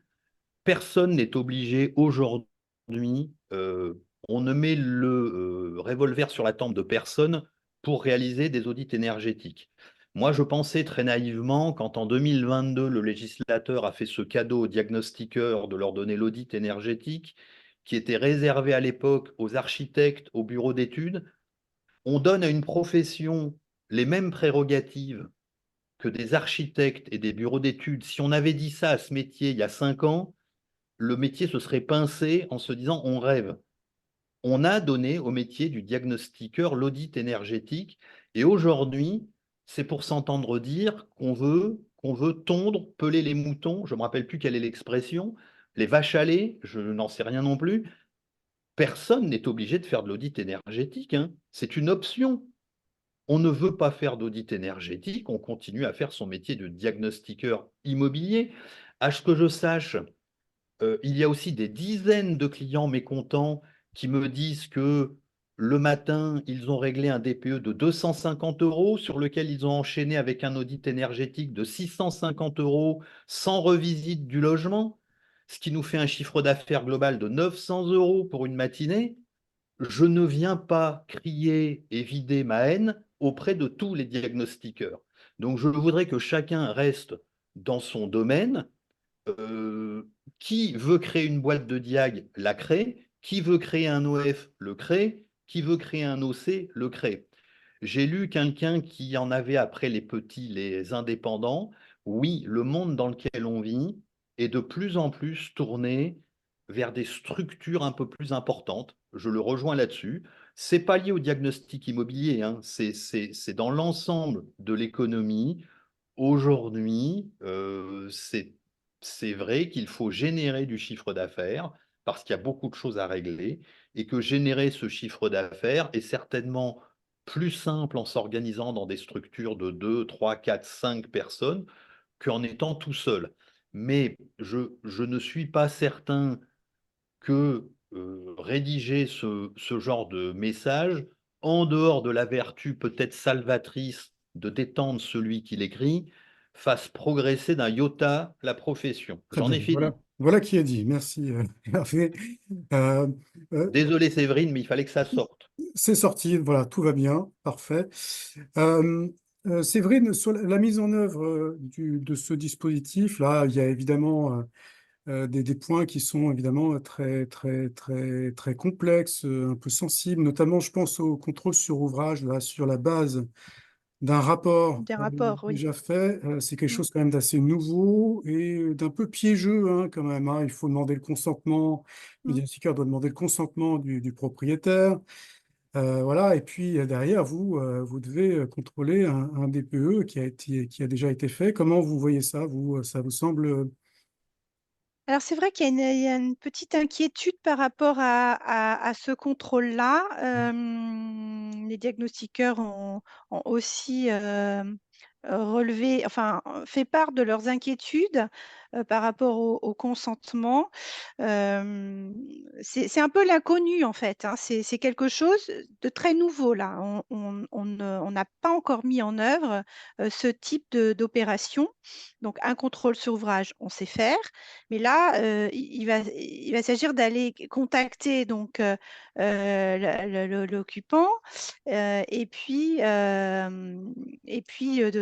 Personne n'est obligé aujourd'hui, on ne met le revolver sur la tempe de personne pour réaliser des audits énergétiques. Moi, je pensais très naïvement, quand en 2022, le législateur a fait ce cadeau aux diagnostiqueurs de leur donner l'audit énergétique, qui était réservé à l'époque aux architectes, aux bureaux d'études, on donne à une profession les mêmes prérogatives que des architectes et des bureaux d'études. Si on avait dit ça à ce métier il y a 5 ans, le métier se serait pincé en se disant on rêve. On a donné au métier du diagnostiqueur l'audit énergétique et aujourd'hui, c'est pour s'entendre dire qu'on veut tondre, peler les moutons, je ne me rappelle plus quelle est l'expression, les vaches à lait, je n'en sais rien non plus. Personne n'est obligé de faire de l'audit énergétique, hein. C'est une option. On ne veut pas faire d'audit énergétique, on continue à faire son métier de diagnostiqueur immobilier. À ce que je sache, il y a aussi des dizaines de clients mécontents qui me disent que le matin, ils ont réglé un DPE de 250 € sur lequel ils ont enchaîné avec un audit énergétique de 650 € sans revisite du logement, ce qui nous fait un chiffre d'affaires global de 900 € pour une matinée. Je ne viens pas crier et vider ma haine auprès de tous les diagnostiqueurs. Donc, je voudrais que chacun reste dans son domaine. Euh, qui veut créer une boîte de diag, la crée. Qui veut créer un OF, le crée. Qui veut créer un OC, le crée. J'ai lu quelqu'un qui en avait après les petits, les indépendants. Oui, le monde dans lequel on vit est de plus en plus tourné vers des structures un peu plus importantes. Je le rejoins là-dessus. C'est pas lié au diagnostic immobilier, hein. C'est dans l'ensemble de l'économie. Aujourd'hui, c'est vrai qu'il faut générer du chiffre d'affaires parce qu'il y a beaucoup de choses à régler et que générer ce chiffre d'affaires est certainement plus simple en s'organisant dans des structures de 2, 3, 4, 5 personnes qu'en étant tout seul. Mais je ne suis pas certain que rédiger ce genre de message, en dehors de la vertu peut-être salvatrice de détendre celui qui l'écrit, fasse progresser d'un iota la profession. Très J'en bien. ai Voilà, fini. voilà qui est dit. Merci, Hervé. Euh, euh, Désolé Séverine, mais il fallait que ça sorte. c'est sorti, voilà, tout va bien, parfait. Euh, Séverine, sur la mise en œuvre de ce dispositif-là, il y a évidemment des points qui sont évidemment très, très, très, très complexes, un peu sensibles, notamment, je pense au contrôle sur ouvrage, là, sur la base d'un rapport Des rapports, oui. déjà fait. C'est quelque Mm. chose quand même d'assez nouveau et d'un peu piégeux, hein, quand même, hein. Il faut demander le consentement, le Mm. diagnostiqueur doit demander le consentement du propriétaire. Voilà, et puis derrière, vous devez contrôler un DPE qui a déjà été fait. Comment vous voyez ça, vous? Ça vous semble... Alors, c'est vrai qu'il y a une petite inquiétude par rapport à ce contrôle-là. Les diagnostiqueurs ont aussi relevé, enfin, fait part de leurs inquiétudes par rapport au consentement. Euh, c'est un peu l'inconnu, en fait, hein. C'est quelque chose de très nouveau, là. On n'a pas encore mis en œuvre ce type d'opération. Donc, un contrôle sur ouvrage, on sait faire. Mais là, il va s'agir d'aller contacter donc l'occupant et puis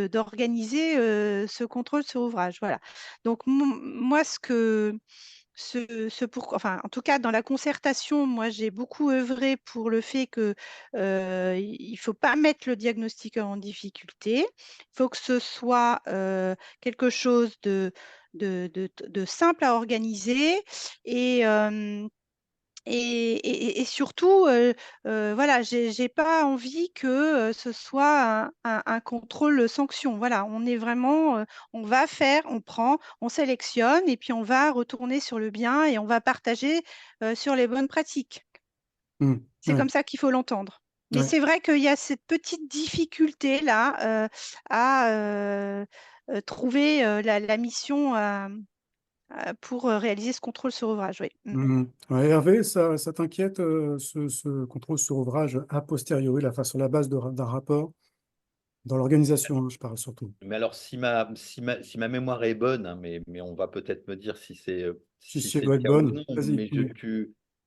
d'organiser ce contrôle sur ouvrage. Voilà. Donc moi, enfin, en tout cas, dans la concertation, moi, j'ai beaucoup œuvré pour le fait que il faut pas mettre le diagnostiqueur en difficulté. Il faut que ce soit quelque chose de simple à organiser et, Et surtout, voilà, j'ai pas envie que ce soit un contrôle sanction. Voilà, on est vraiment, on va faire, on prend, on sélectionne et puis on va retourner sur le bien et on va partager sur les bonnes pratiques. C'est Ouais, comme ça qu'il faut l'entendre. Mais ouais. c'est vrai qu'il y a cette petite difficulté-là à trouver la mission pour réaliser ce contrôle sur ouvrage. Oui. Mm. Ouais, Hervé, ça t'inquiète, ce contrôle sur ouvrage a posteriori, sur la base d'un rapport, dans l'organisation, hein, je parle surtout. Mais alors, si ma mémoire est bonne, hein, mais on va peut-être me dire si c'est si Si elle c'est le doit être cas ou bonne, non, vas-y. mais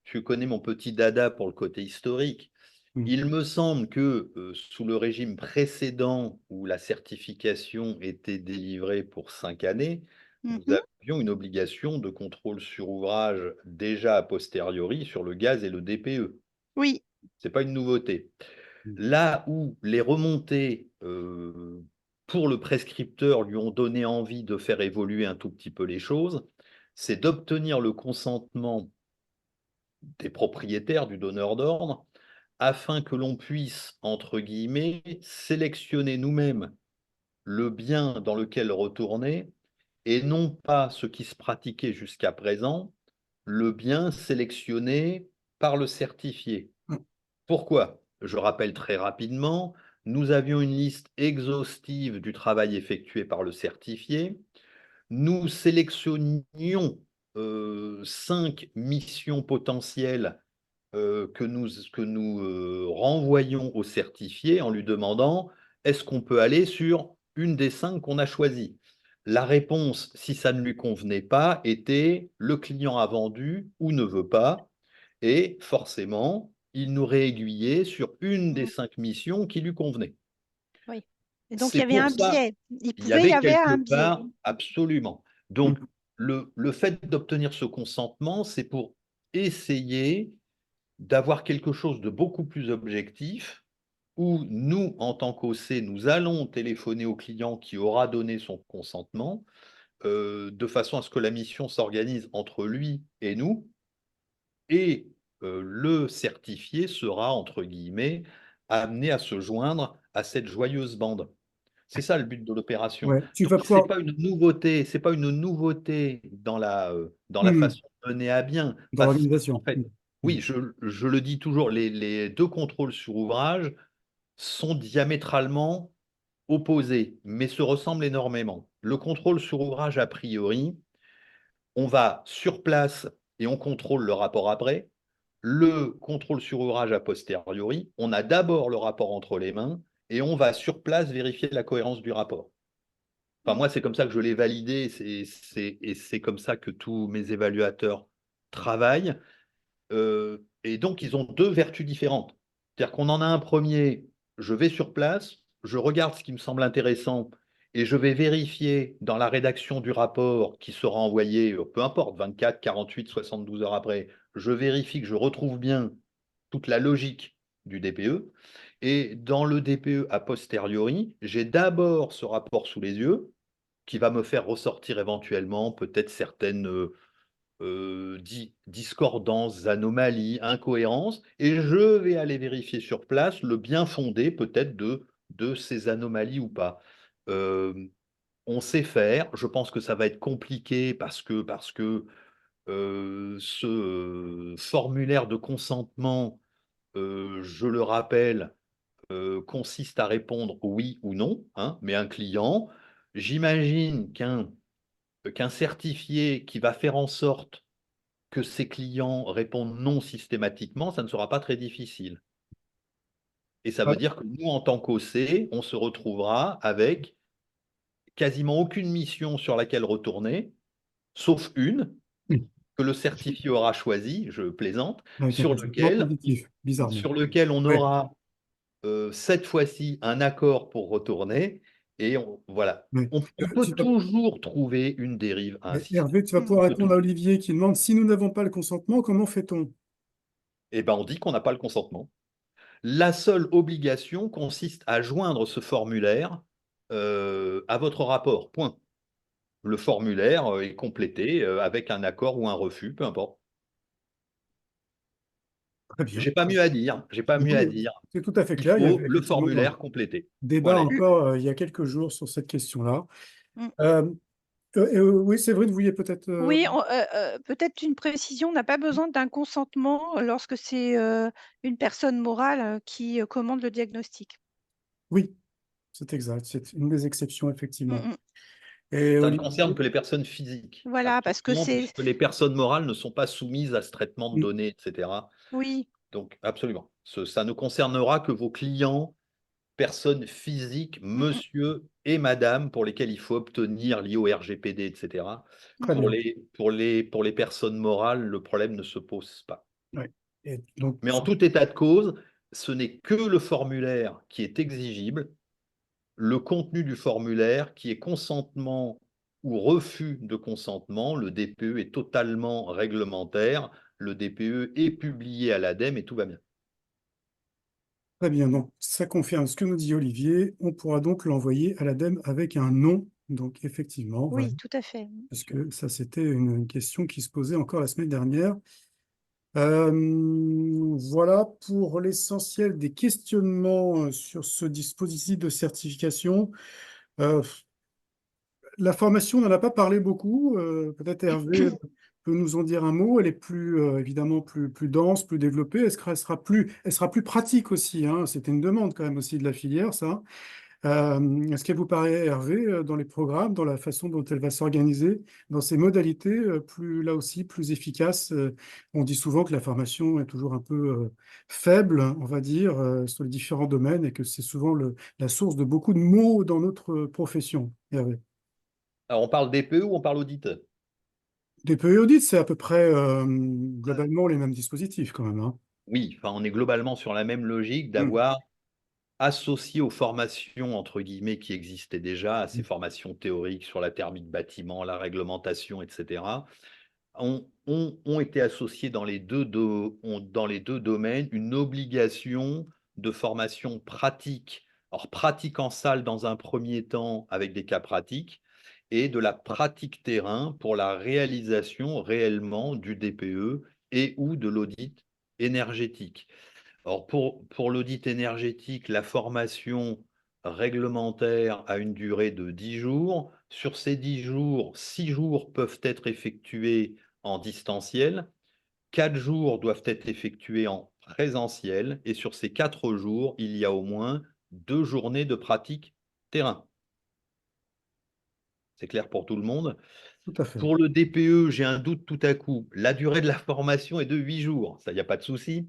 tu connais mon petit dada pour le côté historique. Il me semble que sous le régime précédent, où la certification était délivrée pour 5 années, nous Mhm. avions une obligation de contrôle sur ouvrage déjà a posteriori sur le gaz et le DPE. Oui. Ce n'est pas une nouveauté. Là où les remontées pour le prescripteur lui ont donné envie de faire évoluer un tout petit peu les choses, c'est d'obtenir le consentement des propriétaires, du donneur d'ordre, afin que l'on puisse, entre guillemets, sélectionner nous-mêmes le bien dans lequel retourner et non pas ce qui se pratiquait jusqu'à présent, le bien sélectionné par le certifié. Pourquoi? Je rappelle très rapidement, nous avions une liste exhaustive du travail effectué par le certifié. Nous sélectionnions 5 missions potentielles que nous renvoyons au certifié en lui demandant: «Est-ce qu'on peut aller sur une des 5 qu'on a choisies?» La réponse, si ça ne lui convenait pas, était: «Le client a vendu ou ne veut pas», et forcément, il nous réaiguillait sur une des Mm. 5 missions qui lui convenait. Oui. Et donc, il y C'est avait pour un ça, biais. Il il y y avait avait quelque un biais. part absolument. Donc le fait d'obtenir ce consentement, c'est pour essayer d'avoir quelque chose de beaucoup plus objectif, où nous, en tant qu'OC, nous allons téléphoner au client qui aura donné son consentement, de façon à ce que la mission s'organise entre lui et nous, et le certifié sera, entre guillemets, «amené à se joindre à cette joyeuse bande». C'est ça le but de l'opération. Ouais, tu Donc vas c'est pouvoir. pas une nouveauté, c'est pas une nouveauté dans la Hmm, façon de mener à bien, dans parce qu'en l'organisation. fait, Hmm. oui, je le dis toujours, les 2 contrôles sur ouvrage sont diamétralement opposés, mais se ressemblent énormément. Le contrôle sur ouvrage, a priori, on va sur place et on contrôle le rapport après. Le contrôle sur ouvrage, a posteriori, on a d'abord le rapport entre les mains et on va sur place vérifier la cohérence du rapport. Enfin, Mm. moi, c'est comme ça que je l'ai validé, et c'est comme ça que tous mes évaluateurs travaillent. Et donc, ils ont 2 vertus différentes. C'est-à-dire qu'on en a un premier, je vais sur place, je regarde ce qui me semble intéressant et je vais vérifier dans la rédaction du rapport qui sera envoyé, peu importe, 24, 48, 72 heures après, je vérifie que je retrouve bien toute la logique du DPE. Et dans le DPE a posteriori, j'ai d'abord ce rapport sous les yeux qui va me faire ressortir éventuellement peut-être certaines discordances, anomalies, incohérences, et je vais aller vérifier sur place le bien fondé peut-être de ces anomalies ou pas. Euh, on sait faire, je pense que ça va être compliqué parce que ce formulaire de consentement, je le rappelle, consiste à répondre oui ou non, hein, mais un client, j'imagine qu'un certifié qui va faire en sorte que ses clients répondent non systématiquement, ça ne sera pas très difficile. Et ça Ah, veut dire que nous, en tant qu'OC, on se retrouvera avec quasiment aucune mission sur laquelle retourner, sauf une hmm. que le certifié aura choisie, je plaisante, Avec un consentement positif, bizarrement. sur lequel on Ouais, aura cette fois-ci un accord pour retourner. Et voilà. ouais. On peut toujours trouver une dérive à un système. Hervé, tu vas Mm. pouvoir répondre à Olivier qui demande si nous n'avons pas le consentement, comment fait-on? Eh ben, on dit qu'on n'a pas le consentement. La seule obligation consiste à joindre ce formulaire à votre rapport. Point. Le formulaire est complété avec un accord ou un refus, peu importe. Très bien. J'ai pas mieux à dire. J'ai pas mieux à Oui, dire. c'est tout à fait Il clair. Il y faut avait le effectivement un formulaire complété. débat Voilà. encore il y a quelques jours sur cette question-là. Mm. Euh, oui, Séverine, vous vouliez peut-être. Oui, peut-être une précision, on n'a pas besoin d'un consentement lorsque c'est une personne morale qui commande le diagnostic. Oui, c'est exact. C'est une des exceptions, Mm, effectivement. mm. Et Ça ne Olivier, concerne que les personnes physiques, Voilà, parce que absolument, c'est... puisque les personnes morales ne sont pas soumises à ce traitement de mm, données, etc. Oui, Donc, absolument. Ça ne concernera que vos clients, personnes physiques, mm, mm, monsieur et madame, pour lesquels il faut obtenir lié au RGPD, etc. mm, très mm. bien. Pour les personnes morales, le problème ne se pose pas. Ouais. Et donc, Mais en tout état de cause, ce n'est que le formulaire qui est exigible, le contenu du formulaire qui est consentement ou refus de consentement. Le DPE est totalement réglementaire. Le DPE est publié à l'ADEME et tout va bien. très bien. Donc, ça confirme ce que nous dit Olivier. On pourra donc l'envoyer à l'ADEME avec un nom. Donc, effectivement, voilà. Oui, tout à fait. Parce que ça, c'était une question qui se posait encore la semaine dernière. Voilà pour l'essentiel des questionnements sur ce dispositif de certification. Euh, la formation, on n'en a pas parlé beaucoup. Peut-être Hervé peut nous en dire un mot. Elle est plus, évidemment plus dense, plus développée. Elle sera plus pratique aussi, hein. C'était une demande quand même aussi de la filière, ça. Est-ce qu'elle vous paraît, Hervé, dans les programmes, dans la façon dont elle va s'organiser, dans ses modalités, là aussi, plus efficaces? On dit souvent que la formation est toujours un peu faible, on va dire, sur les différents domaines et que c'est souvent la source de beaucoup de maux dans notre profession, Hervé. Alors, on parle DPE ou on parle audit? DPE et audit, c'est à peu près globalement les mêmes dispositifs quand même, hein. Oui, enfin, on est globalement sur la même logique Mm. d'avoir associé aux formations, entre guillemets, qui existaient déjà, à ces Mm. formations théoriques sur la thermique bâtiment, la réglementation, etc., ont été associés dans les deux domaines une obligation de formation pratique. Alors, pratique en salle dans un premier temps avec des cas pratiques et de la pratique terrain pour la réalisation réellement du DPE et ou de l'audit énergétique. Alors, pour l'audit énergétique, la formation réglementaire a une durée de 10 jours. Sur ces 10 jours, 6 jours peuvent être effectués en distanciel, 4 jours doivent être effectués en présentiel, et sur ces 4 jours, il y a au moins 2 journées de pratique terrain. C'est clair pour tout le monde. Tout à fait. Pour le DPE, j'ai un doute tout à coup. La durée de la formation est de 8 jours, ça, il n'y a pas de souci.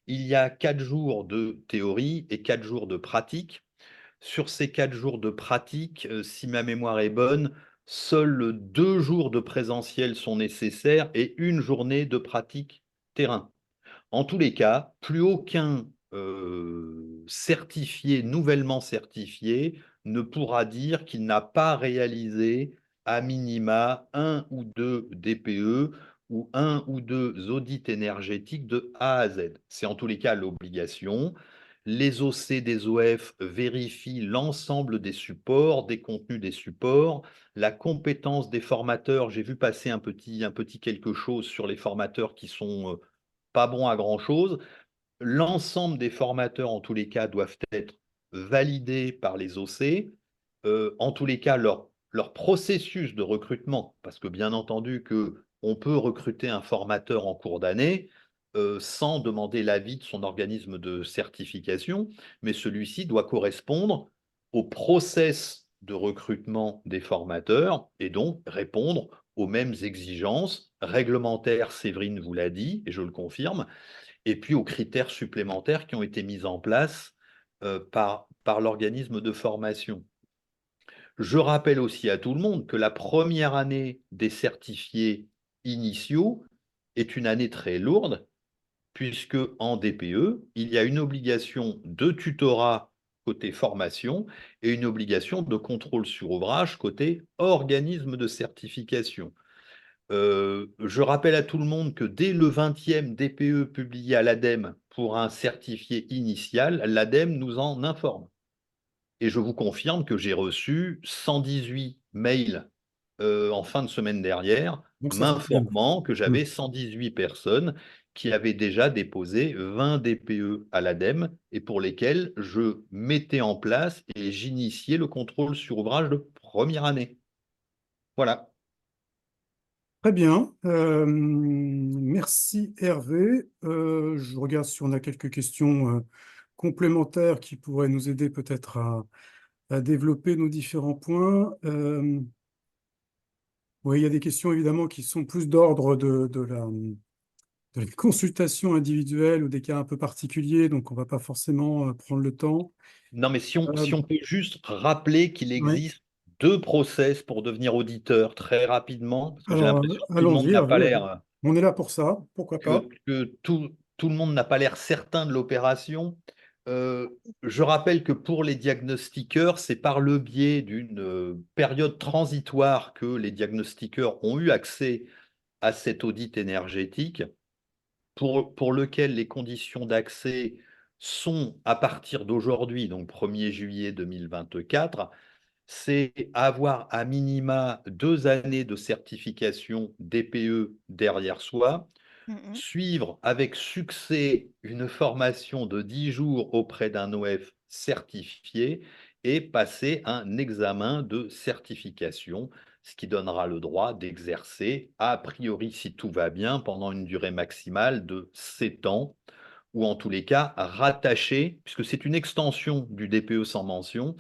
Il y a 4 jours de théorie et 4 jours de pratique. Sur ces 4 jours de pratique, si ma mémoire est bonne, seuls 2 jours de présentiel sont nécessaires et une journée de pratique terrain. En tous les cas, plus aucun certifié, nouvellement certifié, ne pourra dire qu'il n'a pas réalisé à minima un ou deux DPE ou un ou deux audits énergétiques de A à Z. C'est en tous les cas l'obligation. Les OC des OF vérifient l'ensemble des supports, des contenus des supports, la compétence des formateurs. J'ai vu passer un petit quelque chose sur les formateurs qui sont pas bons à grand-chose. L'ensemble des formateurs, en tous les cas, doivent être validés par les OC. En tous les cas, leur processus de recrutement, parce que bien entendu qu'on peut recruter un formateur en cours d'année sans demander l'avis de son organisme de certification, mais celui-ci doit correspondre au process de recrutement des formateurs et donc répondre aux mêmes exigences réglementaires, Séverine vous l'a dit, et je le confirme, et puis aux critères supplémentaires qui ont été mis en place par l'organisme de formation. Je rappelle aussi à tout le monde que la première année des certifiés initiaux est une année très lourde, puisque en DPE, il y a une obligation de tutorat côté formation et une obligation de contrôle sur ouvrage côté organisme de certification. Je rappelle à tout le monde que dès le 20e DPE publié à l'ADEME pour un certifié initial, l'ADEME nous en informe. Et je vous confirme que j'ai reçu 118 mails en fin de semaine dernière Donc ça fonctionne. m'informant que Mm. j'avais 118 personnes qui avaient déjà déposé 20 DPE à l'ADEME et pour lesquels je mettais en place et j'initiais le contrôle sur ouvrage de première année. Voilà. Très bien. Merci Hervé. Je regarde si on a quelques questions complémentaires qui pourraient nous aider peut-être à développer nos différents points. Oui, il y a des questions évidemment qui sont plus d'ordre de la consultation individuelle ou des cas un peu particuliers, donc on ne va pas forcément prendre le temps. Non, mais si Euh, on peut juste rappeler qu'il ouais. existe 2 process pour devenir auditeur très rapidement, parce que j'ai Alors, l'impression que tout le monde allons-y n'a pas Hervé. l'air On est là pour ça, pourquoi pas? que tout le monde n'a pas l'air certain de l'opération. Je rappelle que pour les diagnostiqueurs, c'est par le biais d'une période transitoire que les diagnostiqueurs ont eu accès à cet audit énergétique, pour lequel les conditions d'accès sont à partir d'aujourd'hui, donc 1er juillet 2024, c'est avoir à minima 2 années de certification DPE derrière soi, Mhm. suivre avec succès une formation de 10 jours auprès d'un OF certifié et passer un examen de certification, ce qui donnera le droit d'exercer, a priori, si tout va bien, pendant une durée maximale de 7 ans, ou en tous les cas rattaché, puisque c'est une extension du DPE sans mention,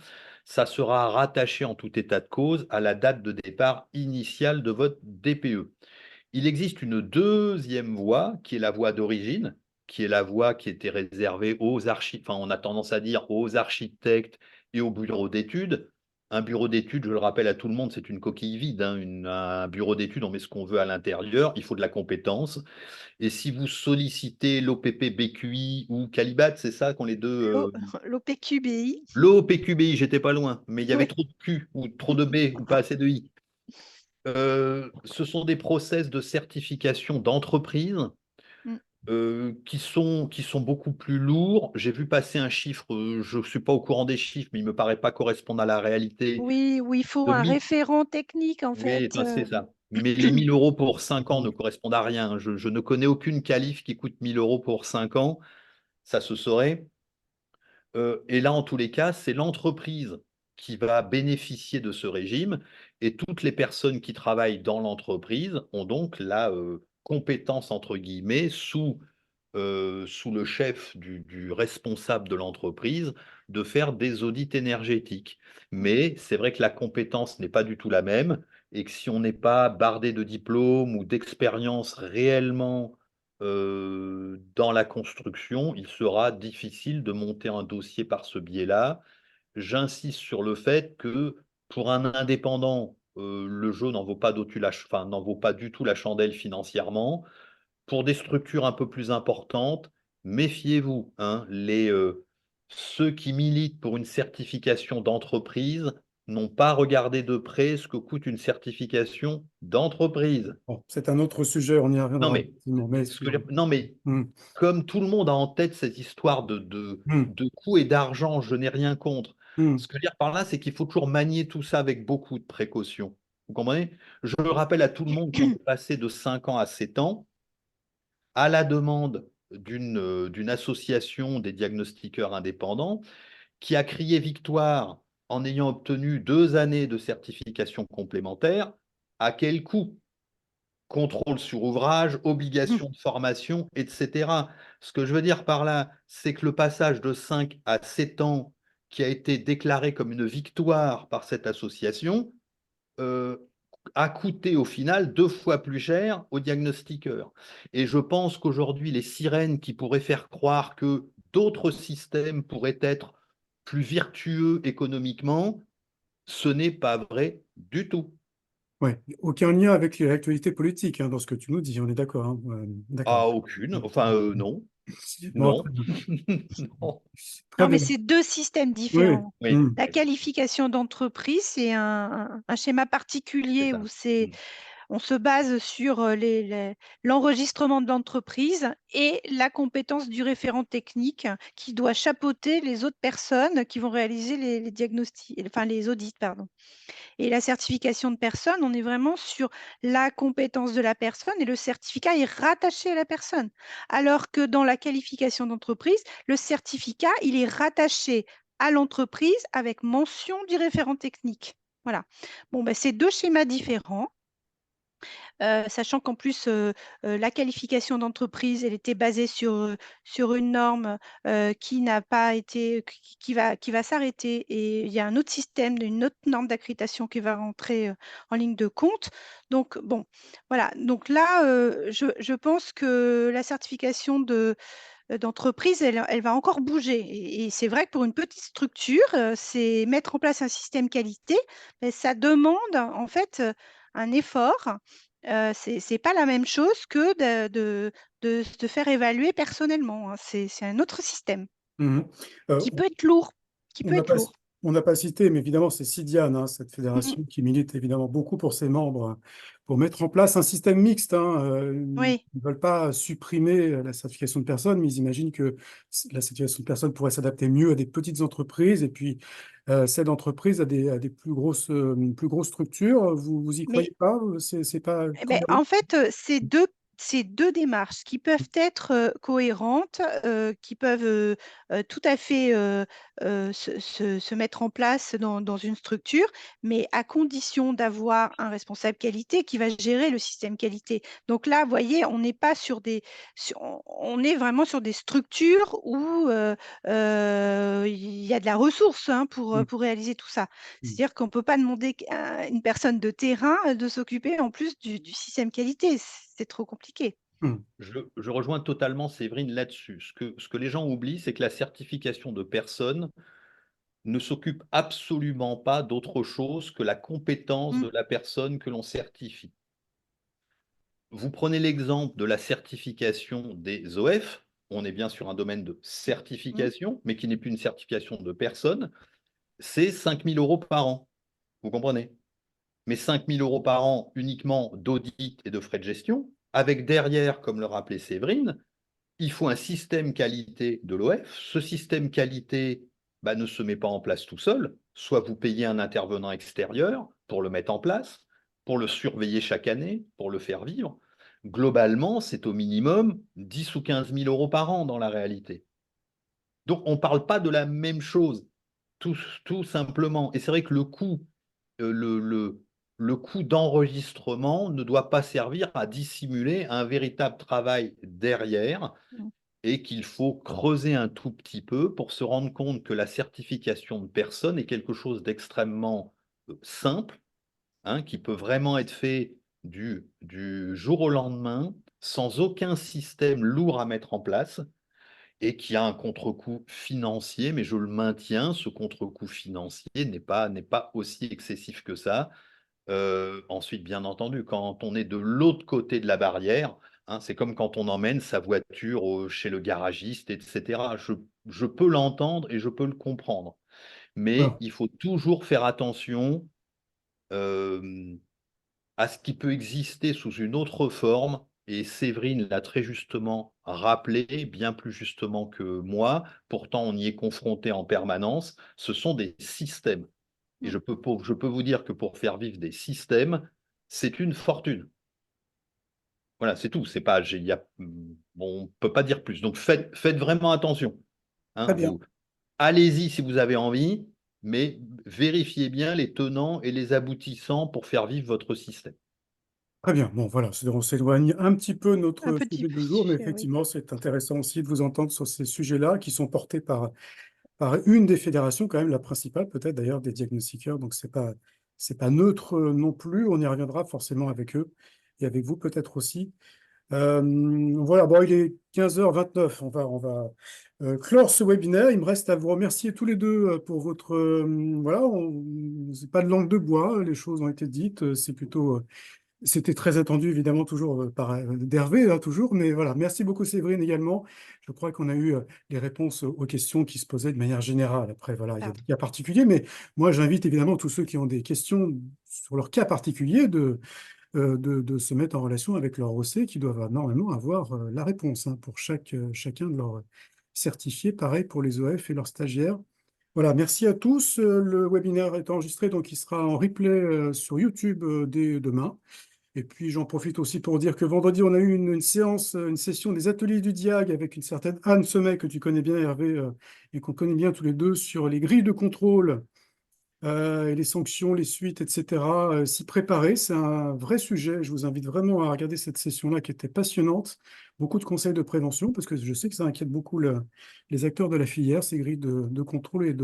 ça sera rattaché en tout état de cause à la date de départ initiale de votre DPE. Il existe une deuxième voie, qui est la voie d'origine, qui est la voie qui était réservée aux architectes, enfin on a tendance à dire aux architectes et aux bureaux d'études. Un bureau d'études, je le rappelle à tout le monde, c'est une coquille vide. Un bureau d'études, on met ce qu'on veut à l'intérieur, il faut de la compétence. Et si vous sollicitez l'OPP BQI ou Calibat, c'est ça qu'ont les deux. L'OPQBI. L'OPQBI, j'étais pas loin, mais il y avait Oui. trop de Q ou trop de B ou pas assez de I. Ce sont des process de certification d'entreprise Mm. qui sont beaucoup plus lourds. J'ai vu passer un chiffre, je ne suis pas au courant des chiffres, mais il ne me paraît pas correspondre à la réalité. Oui, où il faut De un 1000 référent technique, en oui, fait. enfin, c'est ça. Mais les 1 000 euros pour 5 ans ne correspondent à rien. Je ne connais aucune qualif qui coûte 1 000 euros pour 5 ans. Ça se saurait. Et là, en tous les cas, c'est l'entreprise qui va bénéficier de ce régime et toutes les personnes qui travaillent dans l'entreprise ont donc la compétence, entre guillemets, sous le chef du responsable de l'entreprise, de faire des audits énergétiques. Mais c'est vrai que la compétence n'est pas du tout la même et que si on n'est pas bardé de diplômes ou d'expérience réellement dans la construction, il sera difficile de monter un dossier par ce biais-là. J'insiste sur le fait que pour un indépendant, le jeu n'en vaut pas du tout la chandelle financièrement. Pour des structures un peu plus importantes, méfiez-vous, hein, ceux qui militent pour une certification d'entreprise n'ont pas regardé de près ce que coûte une certification d'entreprise. Bon, c'est un autre sujet, on y Non, reviendra mais, effectivement. Mais, non, mais hum, comme tout le monde a en tête cette histoire hum, de coûts et d'argent, je n'ai rien contre. Ce hum. que je veux dire par là, c'est qu'il faut toujours manier tout ça avec beaucoup de précautions. Vous comprenez? Je le rappelle à tout le monde qu'on peut passer de 5 ans à 7 ans à la demande d'une association des diagnostiqueurs indépendants qui a crié victoire en ayant obtenu 2 années de certification complémentaire. À quel coût? Contrôle sur ouvrage, obligation de formation, etc. Ce que je veux dire par là, c'est que le passage de 5 à 7 ans qui a été déclaré comme une victoire par cette association, euh, a coûté au final 2 fois plus cher aux diagnostiqueurs. Et je pense qu'aujourd'hui, les sirènes qui pourraient faire croire que d'autres systèmes pourraient être plus vertueux économiquement, ce n'est pas vrai du tout. Ouais, aucun lien avec l'actualité politique dans ce que tu nous dis, on est d'accord. D'accord. Ah, aucune. Enfin, non. Bon, Non. très bien. Non. Très Non, mais bien. c'est deux systèmes Oui, différents. Oui, hum, La qualification d'entreprise, c'est un schéma c'est particulier ça. où c'est Mm. on se base sur l'enregistrement de l'entreprise et la compétence du référent technique qui doit chapeauter les autres personnes qui vont réaliser les diagnostics, enfin les audits, pardon. Et la certification de personne, on est vraiment sur la compétence de la personne et le certificat est rattaché à la personne. Alors que dans la qualification d'entreprise, le certificat, il est rattaché à l'entreprise avec mention du référent technique. Voilà. Bon, ben, c'est deux schémas différents. Sachant qu'en plus, la qualification d'entreprise, elle était basée sur une norme, qui n'a pas été qui va s'arrêter et il y a un autre système, une autre norme d'accréditation qui va rentrer, en ligne de compte. Donc bon, voilà. Donc là, je pense que la certification d'entreprise, elle va encore bouger et c'est vrai que pour une petite structure, c'est mettre en place un système qualité, mais ça demande en fait, un effort. C'est pas la même chose que de se faire évaluer personnellement, hein. C'est un autre système Mhm. Euh, qui peut être lourd, qui On peut n'a être pas, lourd. on n'a pas cité, mais évidemment, c'est Sidiane, hein, cette Mmh. fédération qui milite évidemment beaucoup pour ses membres, hein, pour mettre en place un système mixte, hein. Oui. Ils ne veulent pas supprimer la certification de personnes, mais ils imaginent que la certification de personnes pourrait s'adapter mieux à des petites entreprises et puis celle d'entreprise à des plus grosses structures. Vous y Mais croyez pas? C'est pas Eh beh, cohérent? en fait, c'est 2 démarches qui peuvent être, cohérentes, qui peuvent, tout à fait, se mettre en place dans une structure, mais à condition d'avoir un responsable qualité qui va gérer le système qualité. Donc là, vous voyez, on n'est pas sur des on est vraiment sur des structures où, il y a de la ressource, hein, Mm, pour réaliser tout ça. mm, C'est-à-dire qu'on ne peut pas demander à une personne de terrain, de s'occuper en plus du système qualité. C'est trop compliqué. mm, Je rejoins totalement Séverine là-dessus. Ce que les gens oublient, c'est que la certification de personne ne s'occupe absolument pas d'autre chose que la compétence Mmh, de la personne que l'on certifie. Vous prenez l'exemple de la certification des OF, on est bien sur un domaine de mmh, certification, mais qui n'est plus une certification de personne, c'est 5 000 € par an. Vous comprenez? Mais 5 000 € par an uniquement d'audit et de frais de gestion, avec derrière, comme le rappelait Séverine, il faut un système qualité de l'OF. Ce système qualité ne se met pas en place tout seul. Soit vous payez un intervenant extérieur pour le mettre en place, pour le surveiller chaque année, pour le faire vivre. Globalement, c'est au minimum 10 ou 15 000 € par an dans la réalité. Donc, on ne parle pas de la même chose, tout simplement. Et c'est vrai que le coût, euh, le, le, le coût d'enregistrement ne doit pas servir à dissimuler un véritable travail derrière mmh, et qu'il faut creuser un tout petit peu pour se rendre compte que la certification de personne est quelque chose d'extrêmement simple, hein, qui peut vraiment être fait du jour au lendemain, sans aucun système lourd à mettre en place, et qui a un contre-coup financier, mais je le maintiens, ce contre-coup financier n'est pas aussi excessif que ça. Ensuite, bien entendu, quand on est de l'autre côté de la barrière, hein, c'est comme quand on emmène sa voiture chez le garagiste, etc. Je peux l'entendre et je peux le comprendre. Mais voilà. il faut toujours faire attention euh, à ce qui peut exister sous une autre forme. Et Séverine l'a très justement rappelé, bien plus justement que moi. Pourtant, on y est confronté en permanence. Ce sont des systèmes. Et mmh. je peux vous dire que pour faire vivre des systèmes, c'est une fortune. Voilà, c'est tout. C'est pas, bon, on ne peut pas dire plus. Donc faites vraiment attention, Très hein, bien. allez-y si vous avez envie, mais vérifiez bien les tenants et les aboutissants pour faire vivre votre système. Très bien. Bon, voilà, on s'éloigne un petit peu de Un notre petit sujet peu du jour, mais sujet, oui. effectivement, c'est intéressant aussi de vous entendre sur ces sujets-là qui sont portés par une des fédérations, quand même la principale, peut-être d'ailleurs des diagnostiqueurs. Donc, c'est pas neutre non plus. On y reviendra forcément avec eux et avec vous peut-être aussi. Voilà, bon, il est 15h29. On va clore ce webinaire. Il me reste à vous remercier tous les deux pour votre. Voilà, c'est pas de langue de bois. Les choses ont été dites. C'est plutôt. C'était très attendu, évidemment, toujours par d'Hervé, hein, toujours. Mais voilà, merci beaucoup, Séverine, également. Je crois qu'on a eu les réponses aux questions qui se posaient de manière générale. Après, voilà, il y a Ah, des cas particuliers, mais moi, j'invite évidemment tous ceux qui ont des questions sur leur cas particulier de se mettre en relation avec leur OC qui doivent normalement avoir la réponse hein, pour chacun de leurs certifiés. Pareil pour les OF et leurs stagiaires. Voilà, merci à tous. Le webinaire est enregistré, donc il sera en replay sur YouTube dès demain. Et puis j'en profite aussi pour dire que vendredi, on a eu une session des ateliers du DIAG avec une certaine Anne Semet que tu connais bien, Hervé, et qu'on connaît bien tous les deux sur les grilles de contrôle et les sanctions, les suites, etc. S'y préparer, c'est un vrai sujet. Je vous invite vraiment à regarder cette session-là qui était passionnante. Beaucoup de conseils de prévention, parce que je sais que ça inquiète beaucoup les acteurs de la filière, ces grilles de contrôle et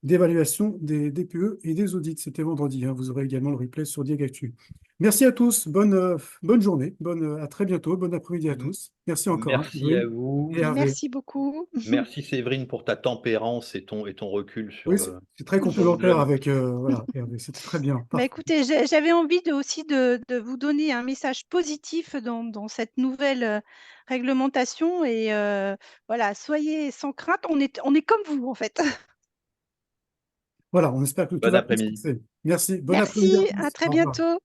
d'évaluation des DPE et des audits. C'était vendredi, hein. Vous aurez également le replay sur Diagactu. Merci à tous. Bonne journée. À très bientôt. Bon après-midi à tous. Merci encore, hein, Merci à Séverine vous. et Hervé. Merci beaucoup. Merci Séverine pour ta tempérance et ton recul sur Oui, le, c'est très sur le complémentaire job. avec voilà, Hervé. C'était très bien. Bah, Parfait. écoutez, j'avais envie aussi de vous donner un message positif dans cette nouvelle réglementation. Et voilà, soyez sans crainte. On est comme vous, en fait. Voilà, on espère que tout Bon va bien se après-midi. passer. Merci. Bon après-midi à Merci, à tous. très Au revoir. bientôt.